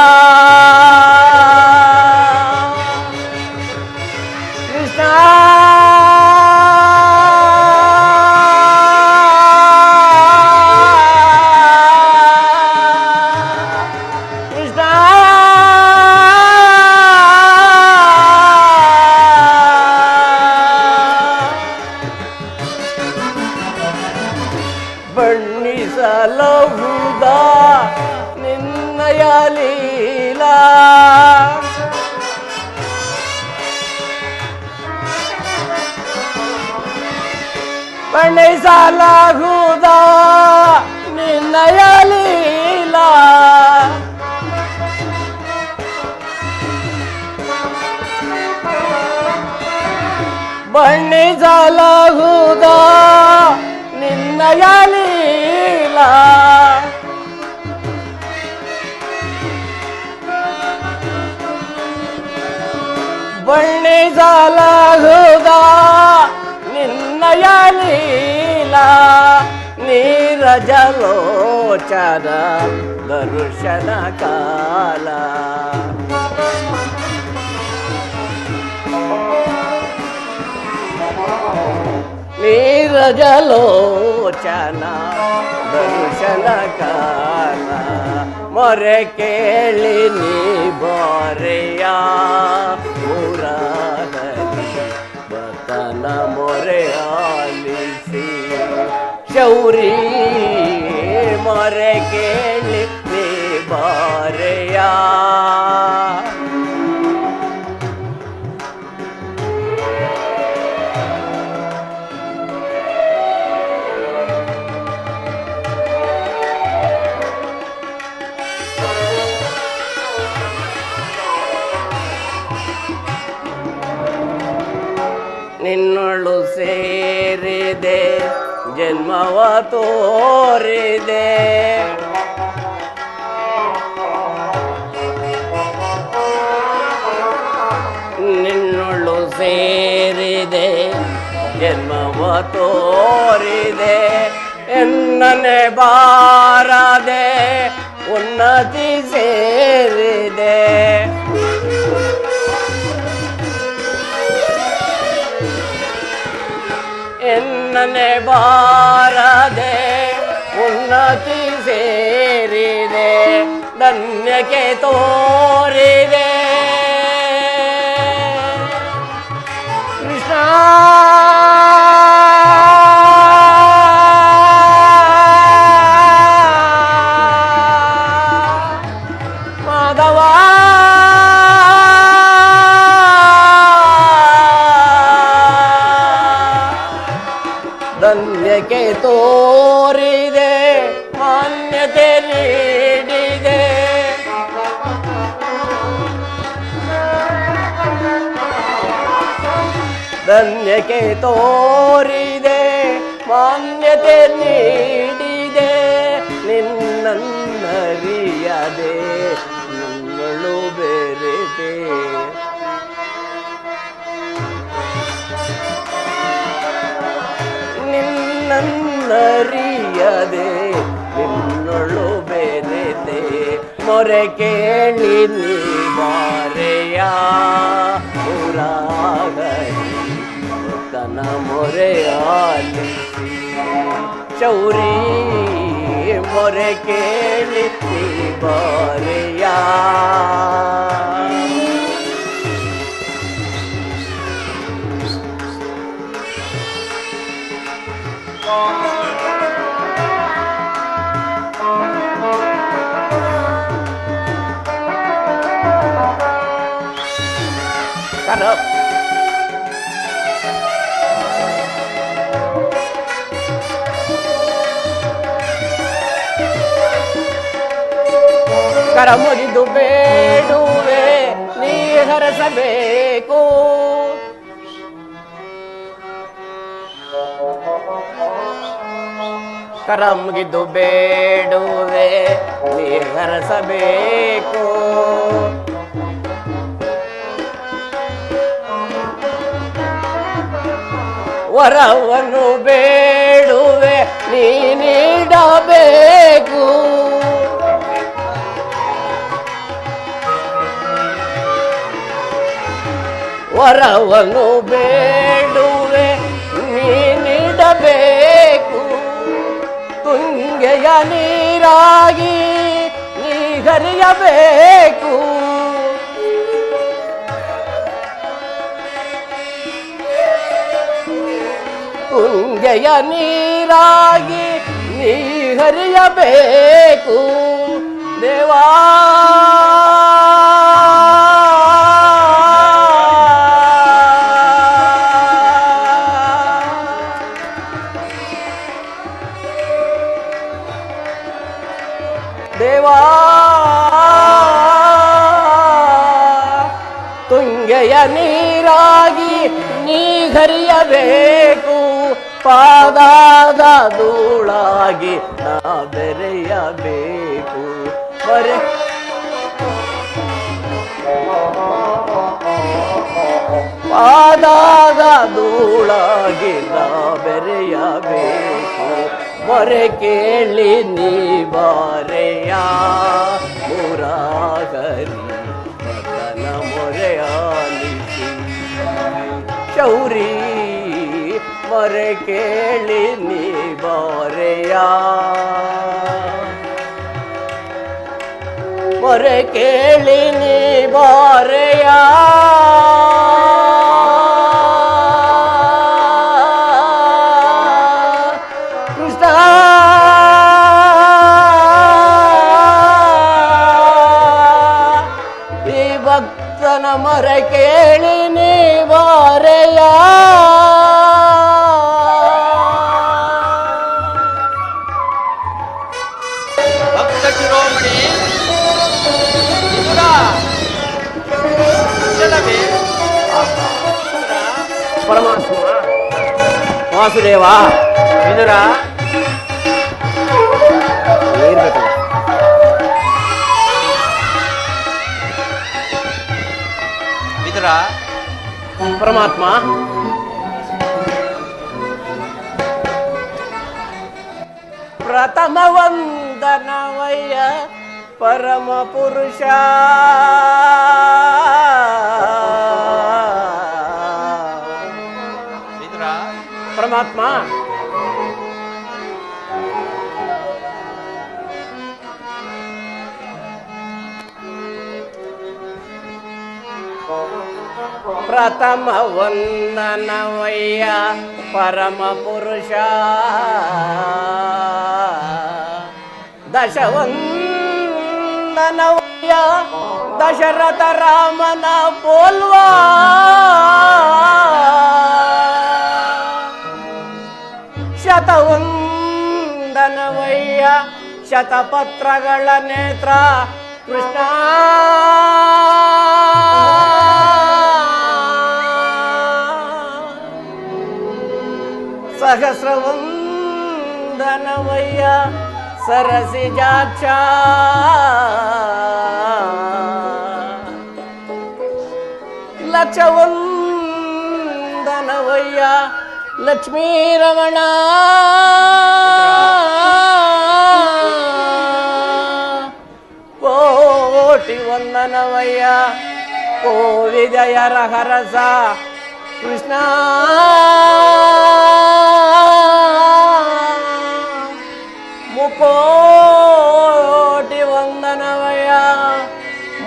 ಕೃಷ್ಣ ಬಣ್ಣಿಸಲಹುದ ನಿನ್ನಯ ಲೀಲಾ ಬಣ್ಣಿಸಲಹುದ ನಿನ್ನಯ ಲೀಲಾ ಬಣ್ಣಿಸಲಹುದ ನಿನ್ನಯ ಲೀಲಾ ಬಣ್ಣಿಸಲಹುದ ನಿನ್ನಯ ಲೀಲಾ ನೀರಜಲೋಚನ ದರ್ಶನ ಕಾಲ ನೀರಜಲೋಚನ ದರ್ಶನ ಕಾಲ ಮೊರೆ ಕೇಳಿ ನೀ ಬಾರೆಯ ಮುರಾರಿ ಬತನ ಮೊರೆ ಆಲಿಸಿ ಶೌರಿ ಮೊರೆ ಕೇಳಿ ನೀ ಬಾರೆಯ ನಿನ್ನೊಳು ಸೇರಿದೆ ಜನ್ಮವ ತೋರಿದೆ ನಿನ್ನೊಳು ಸೇರಿದೆ ಜನ್ಮವ ತೋರಿದೆ ಎನ್ನನೆ ಬಾರದೆ ಉನ್ನತಿ ಸೇರಿದೆ ಎನ್ನನೆ ಬಾರದೆ ಉನ್ನತಿ ಸೇರಿದೆ ಧನ್ಯಕ್ಕೆ ತೋರಿದೆ ಕೃಷ್ಣ ಮಾಧವ ಧನ್ಯಕ್ಕೆ ತೋರಿದೆ ಮಾನ್ಯತೆ ನೀಡಿದೆ ಧನ್ಯಕ್ಕೆ ತೋರಿದೆ ಮಾನ್ಯತೆ ನೀಡಿದೆ ನಿನ್ನನ್ನರಿಯದೆ ನಿನ್ನಳು ಬೆರೆತೆ ನಿನ್ನನ್ನರಿಯದೆ ನಿನ್ನಳು ಬೆರೆತೆ ಮೊರೆ ಕೇಳಿ ನೀ ಬಾರೆಯ ಮುರಾರಿ ತನ ಮೊರೆ ಆಲಿಸಿ ಚೌರಿ ಮೊರೆ ಕೇಳಿ ನೀ ಬಾರೆಯ ಕರ ಮುಗಿದು ಬೇಡುವೆ ಹರಸಬೇಕು. ಕರಮ್ಗಿದ್ದು ಬೇಡುವೆ ನೀ ಹರಸಬೇಕು. ವರವನ್ನು ಬೇಡುವೆ ನೀ ನೀಡಬೇಕು. ವರವನ್ನು ಬೇಡುವೆ ನೀ ನೀಡಬೇಕು. ತುಂಗೆಯ ನೀರಾಗಿ ನೀ ಹರಿಯಬೇಕು. ತುಂಗೆಯ ನೀರಾಗಿ ನೀ ಹರಿಯಬೇಕು ದೇವಾ. ದೇವಾ ತುಂಗೆಯ ನೀರಾಗಿ ನೀ ಹರಿಯಬೇಕು. ಪಾದಾದ ಧೂಳಾಗಿ ನಾ ಬೆರೆಯಬೇಕು. ಪಾದಾದ ಧೂಳಾಗಿ ನಾ ಬೆರೆಯಬೇಕು. ಮೊರೆ ಕೇಳಿ ನೀ ಬಾರೆಯ ಮುರಾಗರಿ ಮಗನ ಮೊರೆ ಆಲಿಸಿ. ಚೌರಿ ಮೊರೆ ಕೇಳಿ ನೀ ಬಾರೆಯ. ಮೊರೆ ಕೇಳಿ ನೀ ಬಾರೆಯ. ಕೃಷ್ಣ ಈ ಭಕ್ತನ ಮೊರೆ ಕೇಳಿ ನೀ ಬಾರೆಯ. ಪರಮಾತ್ಮ ವಾಸುದೇವ ವಿದುರ ಇರ್ಬೇಕು. ವಿದುರ ಪರಮಾತ್ಮ ಪ್ರಥಮ ವಂದನವಯ್ಯ ಪರಮ ಪುರುಷ. ಪರಮಾತ್ಮ ಪ್ರಥಮ ವಂದನವಯ್ಯ ಪರಮ ಪುರುಷ. ದಶವಂದನವಯ್ಯ ದಶರಥ ರಾಮನ ಪೋಲ್ವಾ. ಶತವಂದನವಯ್ಯ ಶತಪತ್ರಗಳ ನೇತ್ರ ಕೃಷ್ಣ. ಸಹಸ್ರವಂದನವಯ್ಯ ಸರಸಿಜಾಕ್ಷ. ಲಕ್ಷವಂದನವಯ್ಯ ಲಕ್ಷ್ಮೀ ರಮಣ. ಕೋಟಿ ವಂದನವಯ್ಯ ಕೋವಿದಯರ ಹರಸ ಕೃಷ್ಣ. ಮುಕೋಟಿ ವಂದನವಯ್ಯ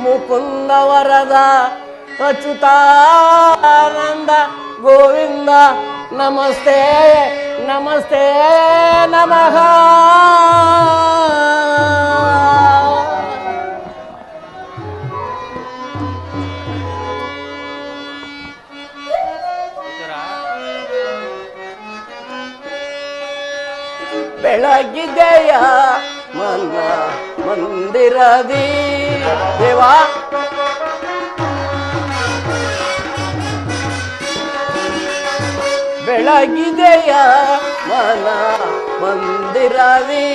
ಮುಕುಂದ ವರದ ಅಚ್ಯುತಾನಂದ ಗೋವಿಂದ. ನಮಸ್ತೆ ನಮಸ್ತೆ ನಮಃ. ಬೆಳಗಿದೆಯ ಮನ್ನ ಮಂದಿರದಿ ದೇವಾ. ಬೆಳಗಿದೆಯ ಮನ ಮಂದಿರವಿ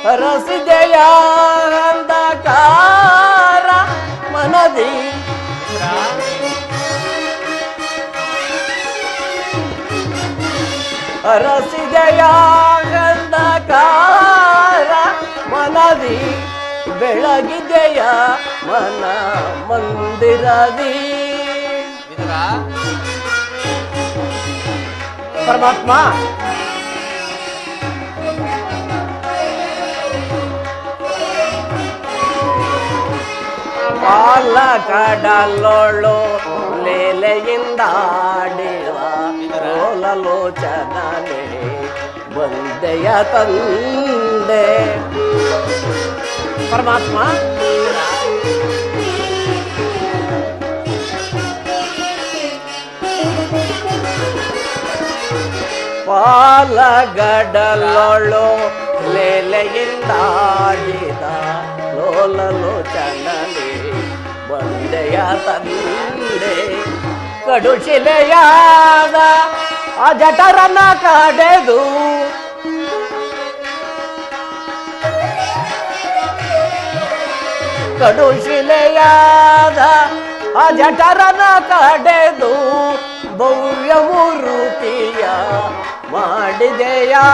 ಹರಸಿದೆಯ ಅಂಧಕಾರ ಮನದಿ ಹರಸಿದೆಯ ಅಂಧಕಾರ ಮನದಿ ಬೆಳಗಿದೆಯ ಮನ ಮಂದಿರದಿ ವಿದುರ ಪರಮಾತ್ಮ ಪಾಲ ಕಡಲೊಳು ಲೇಲೆಯಿಂದಾಡಿವ ಲೋಚನೆ ಬಂದೆಯ ತಂದೆ ಪರಮಾತ್ಮ ಪಾಲಗಡಲೊಳು ಲೇಲೆಯಿಂದಾಡಿದ ಲೋಲಲೋಚನನೆ ಬಂದೆಯ ತಂದೆ ಕಡುಶಿಲೆಯಾದ ಆ ಜಠರನ ಕಡೆದು ಕಡುಶಿಲೆಯಾದ ಆ ಜಠರನ ಕಡೆದು ಭವ್ಯ ಮೂರ್ತಿಯ ಮಾಡಿದೆಯಾ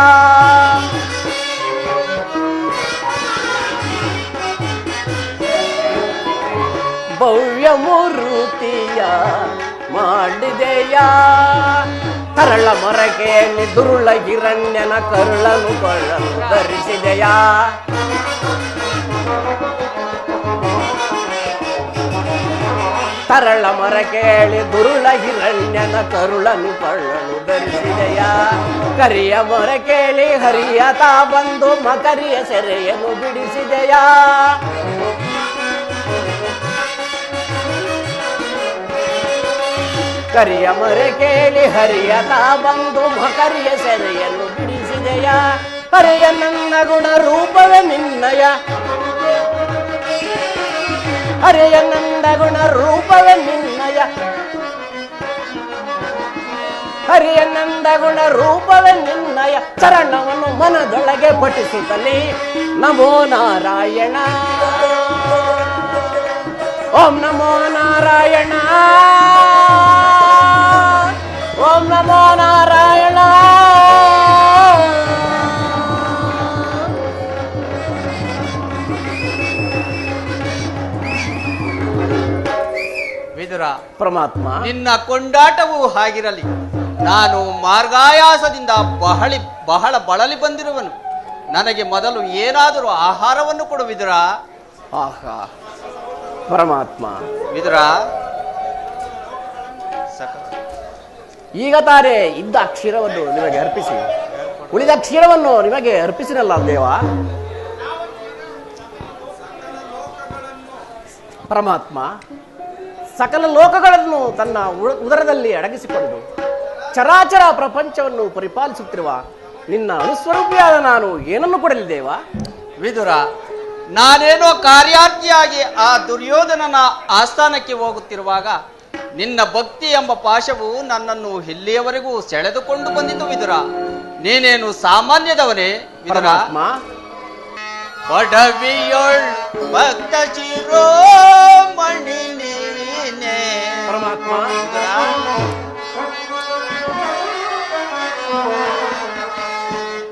ಭವ್ಯ ಮೂರ್ತಿಯ ಮಾಡಿದೆಯಾ ತರಳ ಮೊರಗೆ ದುರುಳ ಹಿರಣ್ಯನ ಕರುಳನು ಕೊಳ್ಳಲು ಧರಿಸಿದೆಯಾ ತರಳ ಮರ ಕೇಳಿ ದುರುಳ ಹಿರಣ್ಯನ ಕರುಳನು ಕೊಳ್ಳಲು ಧರಿಸಿದೆಯಾ ಕರಿಯ ಮೊರ ಕೇಳಿ ಹರಿಯ ತಾ ಬಂದು ಮಕರಿಯ ಸೆರೆಯನ್ನು ಬಿಡಿಸಿದೆಯಾ ಕರಿಯ ಮೊರೆ ಕೇಳಿ ಹರಿಯ ತಾ ಬಂದು ಮಕರಿಯ ಸೆರೆಯನ್ನು ಬಿಡಿಸಿದೆಯಾ ಹರಿಯ ನನ್ನ ಗುಣ ರೂಪವೇ ನಿನ್ನಯ ಹರಿಯ ನಂದ ಗುಣ ರೂಪವೇ ನಿನ್ನಯ ಹರಿಯ ನಂದ ಗುಣ ರೂಪವೇ ನಿನ್ನಯ ಚರಣವನ್ನು ಮನದೊಳಗೆ ಪಠಿಸುತ್ತಲೇ ನಮೋ ನಾರಾಯಣ ಓಂ ನಮೋ ನಾರಾಯಣ ಓಂ ನಮೋ ನಾರಾಯಣ ವಿದುರ ಪರಮಾತ್ಮ ನಿನ್ನ ಕೊಂಡಾಟವೂ ಹಾಗಿರಲಿ ನಾನು ಮಾರ್ಗಾಯಾಸದಿಂದ ಬಹಳ ಬಳಲಿ ಬಂದಿರುವನು ನನಗೆ ಮೊದಲು ಏನಾದರೂ ಆಹಾರವನ್ನು ಕೊಡು ವಿದುರ ಆಹಾ ಪರಮಾತ್ಮ ವಿದುರ ಈಗ ತಾರೆ ಇದ್ದ ಕ್ಷೀರವನ್ನು ನಿಮಗೆ ಅರ್ಪಿಸಿ ಉಳಿದ ಕ್ಷೀರವನ್ನು ನಿಮಗೆ ಅರ್ಪಿಸಿರಲ್ಲ ದೇವ ಪರಮಾತ್ಮ ಸಕಲ ಲೋಕಗಳನ್ನು ತನ್ನ ಉದರದಲ್ಲಿ ಅಡಗಿಸಿಕೊಂಡು ಚರಾಚರ ಪ್ರಪಂಚವನ್ನು ಪರಿಪಾಲಿಸುತ್ತಿರುವ ನಿನ್ನ ಅನುಸ್ವರೂಪಿಯಾದ ನಾನು ಏನನ್ನು ಕೊಡಲಿ ದೇವ ವಿದುರ ನಾನೇನೋ ಕಾರ್ಯಾರ್ಥಿಯಾಗಿ ಆ ದುರ್ಯೋಧನನ ಆಸ್ಥಾನಕ್ಕೆ ಹೋಗುತ್ತಿರುವಾಗ ನಿನ್ನ ಭಕ್ತಿ ಎಂಬ ಪಾಶವು ನನ್ನನ್ನು ಇಲ್ಲಿಯವರೆಗೂ ಸೆಳೆದುಕೊಂಡು ಬಂದಿತು ವಿದುರ ನೀನೇನು ಸಾಮಾನ್ಯದವನೇ ವಿದುರ ಪಡವಿಯೊಳ್ ಭಕ್ತ ಶಿರೋಮಣಿ ನೀನೇ ಪರಮಾತ್ಮ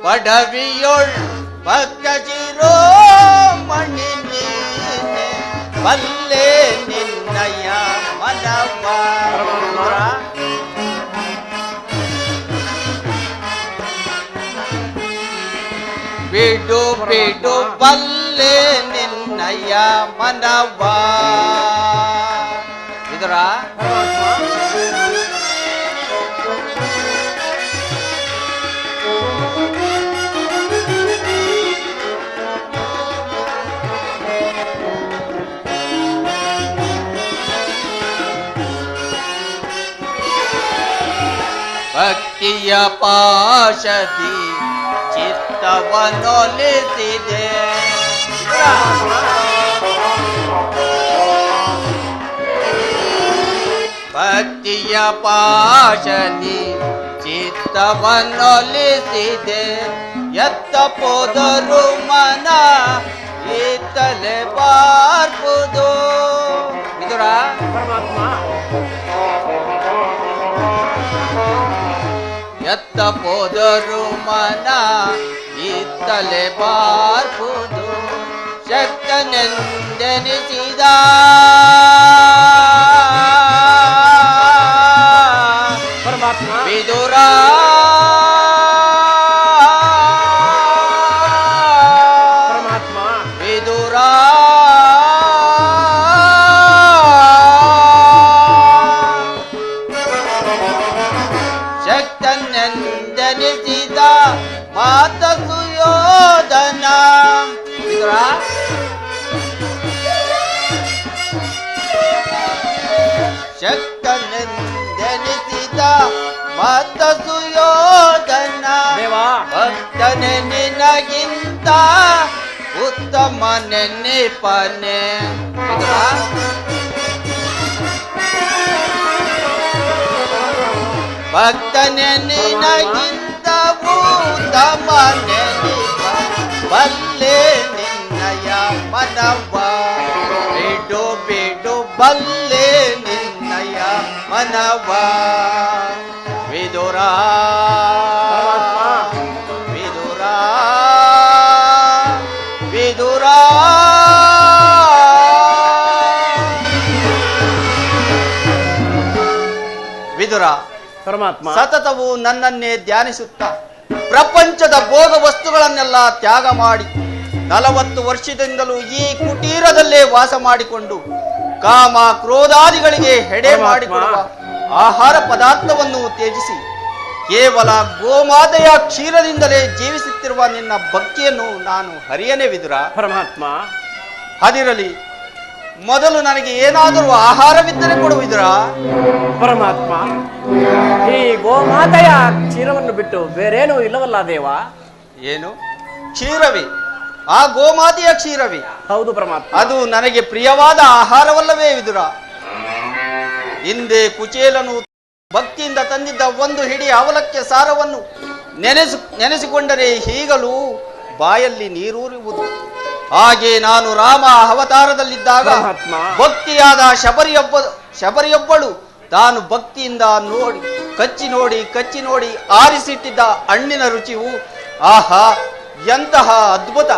ಪಡವಿಯೊಳ್ ಭಕ್ತ ಶಿರೋಮಣಿ ನೀನೇ ಬಲ್ಲೆ ನಿನ್ನಯ ಮನವ ಬಿಡು ಬಿಡು ಬಲ್ಲೆ ನಿನ್ನಯ ಮನವ ವಿದುರ ಭಕ್ತಿಯ ಪಾಶದಿ ಚಿತ್ತವನ್ನೊಲಿಸಿದೆ ಭಕ್ತಿಯ ಪಾಶದಿ ಚಿತ್ತವನ್ನೊಲಿಸಿದೆ ಎತ್ತ ಪೋದರು ಮನ ಈತಲೆ ಬಾರ್ಬುದು ವಿದುರ ಪರಮಾತ್ಮ ಎತ್ತ ಪೋದರು ಮನ ಈತಲೆ ಬಾರ್ಬುದು ಶಕ್ತನೆಂದೆನಿಸಿದ ಪರಮಾತ್ಮ ವಿದುರ ಪರಮಾತ್ಮ ವಿದುರ ಶಕ್ತನೆಂದೆನಿಸಿದ ಮಾತ ಸುಯೋಧನ ವಿದುರ ಶಕ್ತನೆಂದೆನಿಸಿದ ಮಾತ ಸುಯೋಧನ ದೇವಾ ಭಕ್ತನೆ ನಿನಗಿಂತ ಉತ್ತಮ ನೆನ್ನಿಪನೆ ಭಕ್ತನೆ ನಿನಗಿಂತ ಉತ್ತಮ ನೆನ್ನಿಪ ಬಲ್ಲೆ ನಿನ್ನಯ ಮನವ ಬಿಡು ಬಿಡು ಬಲ್ಲೆ ನಿನ್ನಯ ಮನವ ವಿದುರ ವಿದುರ ವಿದುರ ವಿದುರ ಪರಮಾತ್ಮ ಸತತವು ನನ್ನನ್ನೇ ಧ್ಯಾನಿಸುತ್ತಾ ಪ್ರಪಂಚದ ಭೋಗ ವಸ್ತುಗಳನ್ನೆಲ್ಲ ತ್ಯಾಗ ಮಾಡಿ 40 ವರ್ಷದಿಂದಲೂ ಈ ಕುಟೀರದಲ್ಲೇ ವಾಸ ಮಾಡಿಕೊಂಡು ಕಾಮ ಕ್ರೋಧಾದಿಗಳಿಗೆ ಹೆಡೆ ಮಾಡಿಕೊಡುವ ಆಹಾರ ಪದಾರ್ಥವನ್ನು ತ್ಯಜಿಸಿ ಕೇವಲ ಗೋಮಾತೆಯ ಕ್ಷೀರದಿಂದಲೇ ಜೀವಿಸುತ್ತಿರುವ ನಿನ್ನ ಭಕ್ತಿಯನ್ನು ನಾನು ಹರಿಯನೇ ವಿದುರ. ಪರಮಾತ್ಮ ಅದಿರಲಿ, ಮೊದಲು ನನಗೆ ಏನಾದರೂ ಆಹಾರವಿದ್ದರೆ ಕೊಡುವಿದುರ. ಪರಮಾತ್ಮ ಈ ಗೋಮಾತೆಯ ಕ್ಷೀರವನ್ನು ಬಿಟ್ಟು ಬೇರೇನೂ ಇಲ್ಲವಲ್ಲ ದೇವ? ಏನು ಕ್ಷೀರವೇ? ಆ ಗೋಮಾತೆಯ ಕ್ಷೀರವೇ? ಹೌದು ಪರಮಾತ್ಮ. ಅದು ನನಗೆ ಪ್ರಿಯವಾದ ಆಹಾರವಲ್ಲವೇ ವಿದುರ? ಹಿಂದೆ ಕುಚೇಲನು ಭಕ್ತಿಯಿಂದ ತಂದಿದ್ದ ಒಂದು ಹಿಡಿ ಅವಲಕ್ಕಿ ಸಾರವನ್ನು ನೆನೆಸಿಕೊಂಡರೆ ಈಗಲೂ ಬಾಯಲ್ಲಿ ನೀರೂರುವುದು. ಹಾಗೆ ನಾನು ರಾಮ ಅವತಾರದಲ್ಲಿದ್ದಾಗ ಭಕ್ತಿಯಾದ ಶಬರಿಯೊಬ್ಬಳು ತಾನು ಭಕ್ತಿಯಿಂದ ಕಚ್ಚಿ ನೋಡಿ ಆರಿಸಿಟ್ಟಿದ್ದ ಹಣ್ಣಿನ ರುಚಿಯು ಆಹಾ ಎಂತಹ ಅದ್ಭುತ!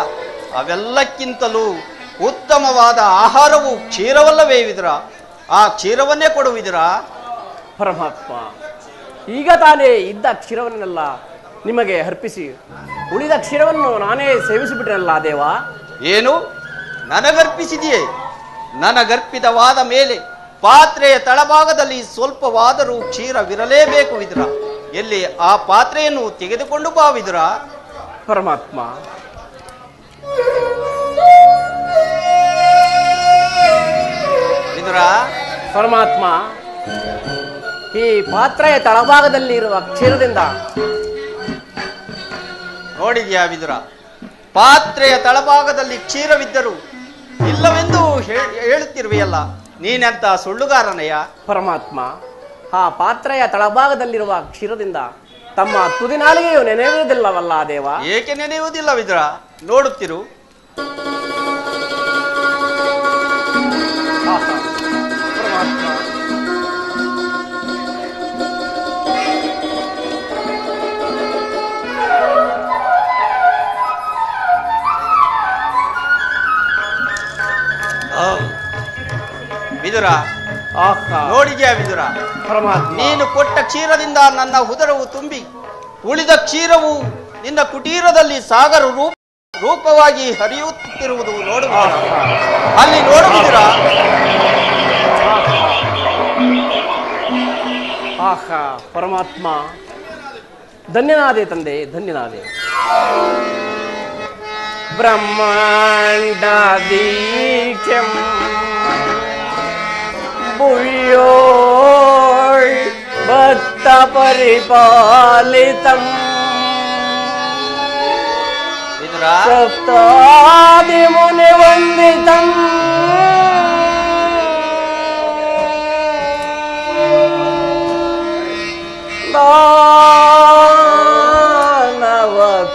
ಅವೆಲ್ಲಕ್ಕಿಂತಲೂ ಉತ್ತಮವಾದ ಆಹಾರವು ಕ್ಷೀರವಲ್ಲವೇ ವಿದುರ? ಆ ಕ್ಷೀರವನ್ನೇ ಕೊಡುವಿದುರ. ಪರಮಾತ್ಮ ಈಗ ತಾನೇ ಇದ್ದ ಕ್ಷೀರವನ್ನೆಲ್ಲ ನಿಮಗೆ ಅರ್ಪಿಸಿ ಉಳಿದ ಕ್ಷೀರವನ್ನು ನಾನೇ ಸೇವಿಸಿಬಿಟ್ರಲ್ಲ ದೇವ? ಏನು ನನಗರ್ಪಿಸಿದೆಯೇ? ನನಗರ್ಪಿತವಾದ ಮೇಲೆ ಪಾತ್ರೆಯ ತಳಭಾಗದಲ್ಲಿ ಸ್ವಲ್ಪವಾದರೂ ಕ್ಷೀರವಿರಲೇಬೇಕು ವಿದುರ. ಎಲ್ಲಿ ಆ ಪಾತ್ರೆಯನ್ನು ತೆಗೆದುಕೊಂಡು ಬಾ ವಿದುರ. ಪರಮಾತ್ಮ ವಿದುರ. ಪರಮಾತ್ಮ ಈ ಪಾತ್ರೆಯ ತಳಭಾಗದಲ್ಲಿ ಇರುವ ಕ್ಷೀರದಿಂದ ನೋಡಿದ್ಯಾ ವಿದುರ? ಪಾತ್ರೆಯ ತಳಭಾಗದಲ್ಲಿ ಕ್ಷೀರವಿದ್ದರೂ ಇಲ್ಲವೆಂದು ಹೇಳುತ್ತಿರುವೆಯಲ್ಲ, ನೀನೆಂತ ಸುಳ್ಳುಗಾರನಯ್ಯ? ಪರಮಾತ್ಮ ಆ ಪಾತ್ರೆಯ ತಳಭಾಗದಲ್ಲಿರುವ ಕ್ಷೀರದಿಂದ ತಮ್ಮ ತುದಿನಾಲಿಗೆಯು ನೆನೆಯುವುದಿಲ್ಲವಲ್ಲ ದೇವ? ಏಕೆ ನೆನೆಯುವುದಿಲ್ಲ ವಿದುರ? ನೋಡುತ್ತಿರು. ವಿದುರ ನೋಡಿದ್ಯಾ ವಿದುರ? ಪರಮಾತ್ಮ ನೀನು ಕೊಟ್ಟ ಕ್ಷೀರದಿಂದ ನನ್ನ ಉದರವು ತುಂಬಿ ಉಳಿದ ಕ್ಷೀರವು ನಿನ್ನ ಕುಟೀರದಲ್ಲಿ ಸಾಗರ ರೂಪವಾಗಿ ಹರಿಯುತ್ತಿರುವುದು ನೋಡುವ. ಅಲ್ಲಿ ನೋಡುವುದಿರ. ಆಹಾ ಪರಮಾತ್ಮ ಧನ್ಯನಾದೆ ತಂದೆ, ಧನ್ಯನಾದೆ. ಬ್ರಹ್ಮಾಂಡ ದೀಕ್ಷಂ ಭೂಯೋಳ್ ಭಕ್ತ ಪರಿಪಾಲಿತಂ ಸಪ್ತಾದಿ ಮುನಿ ವಂದಿತಂ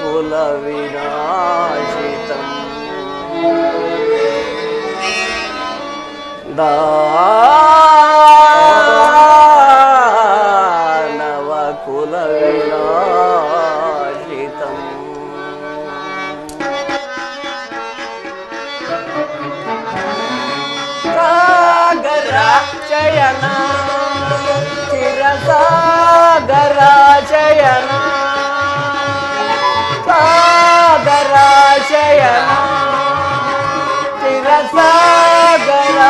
ಕುಲ ವಿನಾಶಿತಂ ದಾನವ ಕುಲ ವಿನಾಶಿತಂ ಸಾಗರ ಶಯನ ಚಿರಸಾಗರ ಶಯನ ಸಾಗರ ಶಯನ ಚಿರಸಾಗರ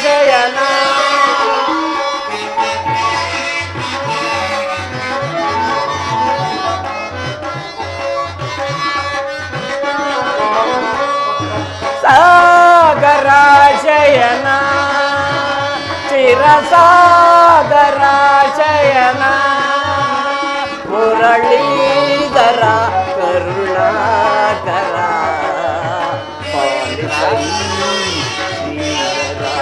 ಶಯನ ಸಾಗರ ಶಯನ ಚಿರಸಾಗರ ಶಯನ ಮುರಳೀಧರ ಕರುಣಾಕರ ಪಾಲಿಸೈ ಶ್ರೀಧರ.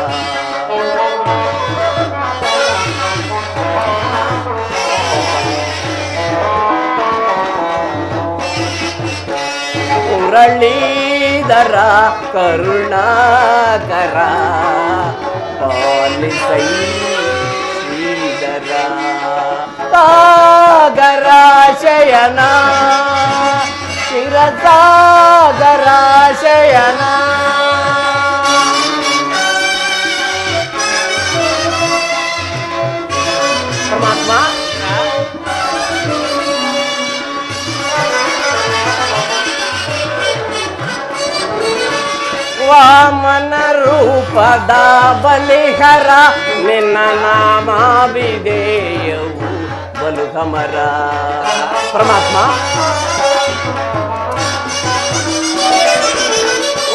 ಮುರಳೀಧರ ಕರುಣಾಕರ ಪಾಲಿಸೈ ಶ್ರೀಧರ. ಸಾಗರ ಶಯನ ಚಿರಸಾಗರ ಶಯನ ಪರಮಾತ್ಮ ವಾಮನ ರೂಪದ ಬಲಿಹರ ನಿನ್ನ ನಾಮ ವಿಧೇಯವು ಬಲು ಕಮರ. ಪರಮಾತ್ಮ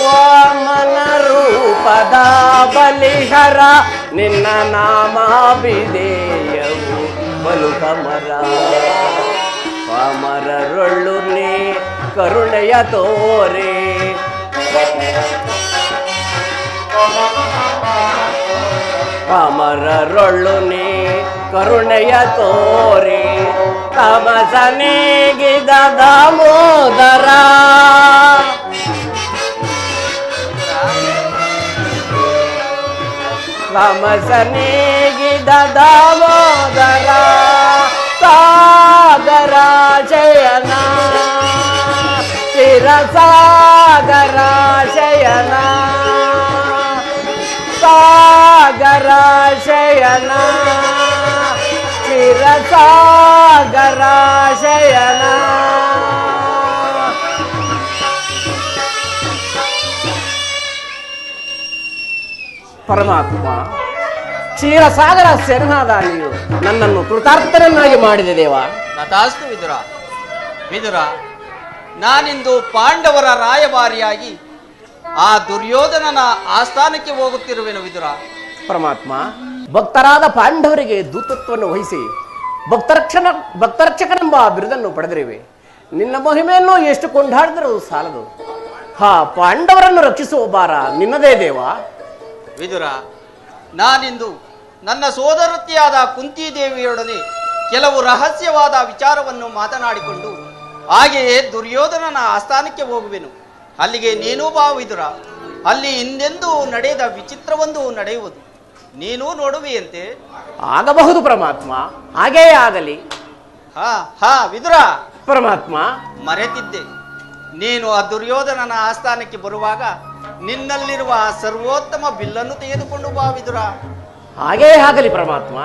ವಾಮನ ರೂಪದ ಬಲಿಹರ ನಿನ್ನ ನಾಮ ವಿಧೇಯವು ಬಲು ಕಮರ. ಪಾಮರರೊಳ್ಳು ನೀ ಕರುಣೆಯ ತೋರೆ ಪಾಮರರೊಳ್ಳು ನೀ ಕರುಣೆಯ ತೋರೆ ತಮಸನೇಗಿದ ದಾಮೋದರ. ತಮಸನೇಗಿದ ದಾಮೋದರ ಸಾಗರ ಶಯನ ಚಿರಸಾಗರ ಶಯನ ಸಾಗರ ಶಯನ ಚಿರಸಾಗರ ಶಯನ. ಪರಮಾತ್ಮ ಕ್ಷೀರಸಾಗರ ಶರಣಾದ ನೀವು ನನ್ನನ್ನು ಕೃತಾರ್ಥನನ್ನಾಗಿ ಮಾಡಿದೆ ದೇವ. ತಥಾಸ್ತು ವಿದುರ. ವಿದುರ, ನಾನಿಂದು ಪಾಂಡವರ ರಾಯಭಾರಿಯಾಗಿ ಆ ದುರ್ಯೋಧನನ ಆಸ್ಥಾನಕ್ಕೆ ಹೋಗುತ್ತಿರುವೆನು ವಿದುರ. ಪರಮಾತ್ಮ ಭಕ್ತರಾದ ಪಾಂಡವರಿಗೆ ದೂತತ್ವವನ್ನು ವಹಿಸಿ ಭಕ್ತರಕ್ಷಕನೆಂಬ ಬಿರುದನ್ನು ಪಡೆದಿರುವೆ. ನಿನ್ನ ಮಹಿಮೆಯನ್ನು ಎಷ್ಟು ಕೊಂಡಾಡಿದರೂ ಸಾಲದು. ಪಾಂಡವರನ್ನು ರಕ್ಷಿಸುವ ಭಾರ ನಿನ್ನದೇ ದೇವ. ವಿದುರ, ನಾನಿಂದು ನನ್ನ ಸೋದರತಿಯಾದ ಕುಂತಿದೇವಿಯೊಡನೆ ಕೆಲವು ರಹಸ್ಯವಾದ ವಿಚಾರವನ್ನು ಮಾತನಾಡಿಕೊಂಡು ಹಾಗೆಯೇ ದುರ್ಯೋಧನನ ಆಸ್ಥಾನಕ್ಕೆ ಹೋಗುವೆನು. ಅಲ್ಲಿಗೆ ನೀನೂ ಬಾ ವಿದುರ. ಅಲ್ಲಿ ಹಿಂದೆಂದೂ ನಡೆದ ವಿಚಿತ್ರವೊಂದು ನಡೆಯುವುದು, ನೀನೂ ನೋಡುವೆಯಂತೆ. ಆಗಬಹುದು ಪರಮಾತ್ಮ, ಹಾಗೆಯೇ ಆಗಲಿ. ವಿದುರ. ಪರಮಾತ್ಮ ಮರೆತಿದ್ದೆ, ನೀನು ಆ ದುರ್ಯೋಧನನ ಆಸ್ಥಾನಕ್ಕೆ ಬರುವಾಗ ನಿನ್ನಲ್ಲಿರುವ ಸರ್ವೋತ್ತಮ ಬಿಲ್ಲನ್ನು ತೆಗೆದುಕೊಂಡು ಬಾ ವಿದುರ. ಹಾಗೆಯೇ ಆಗಲಿ ಪರಮಾತ್ಮ.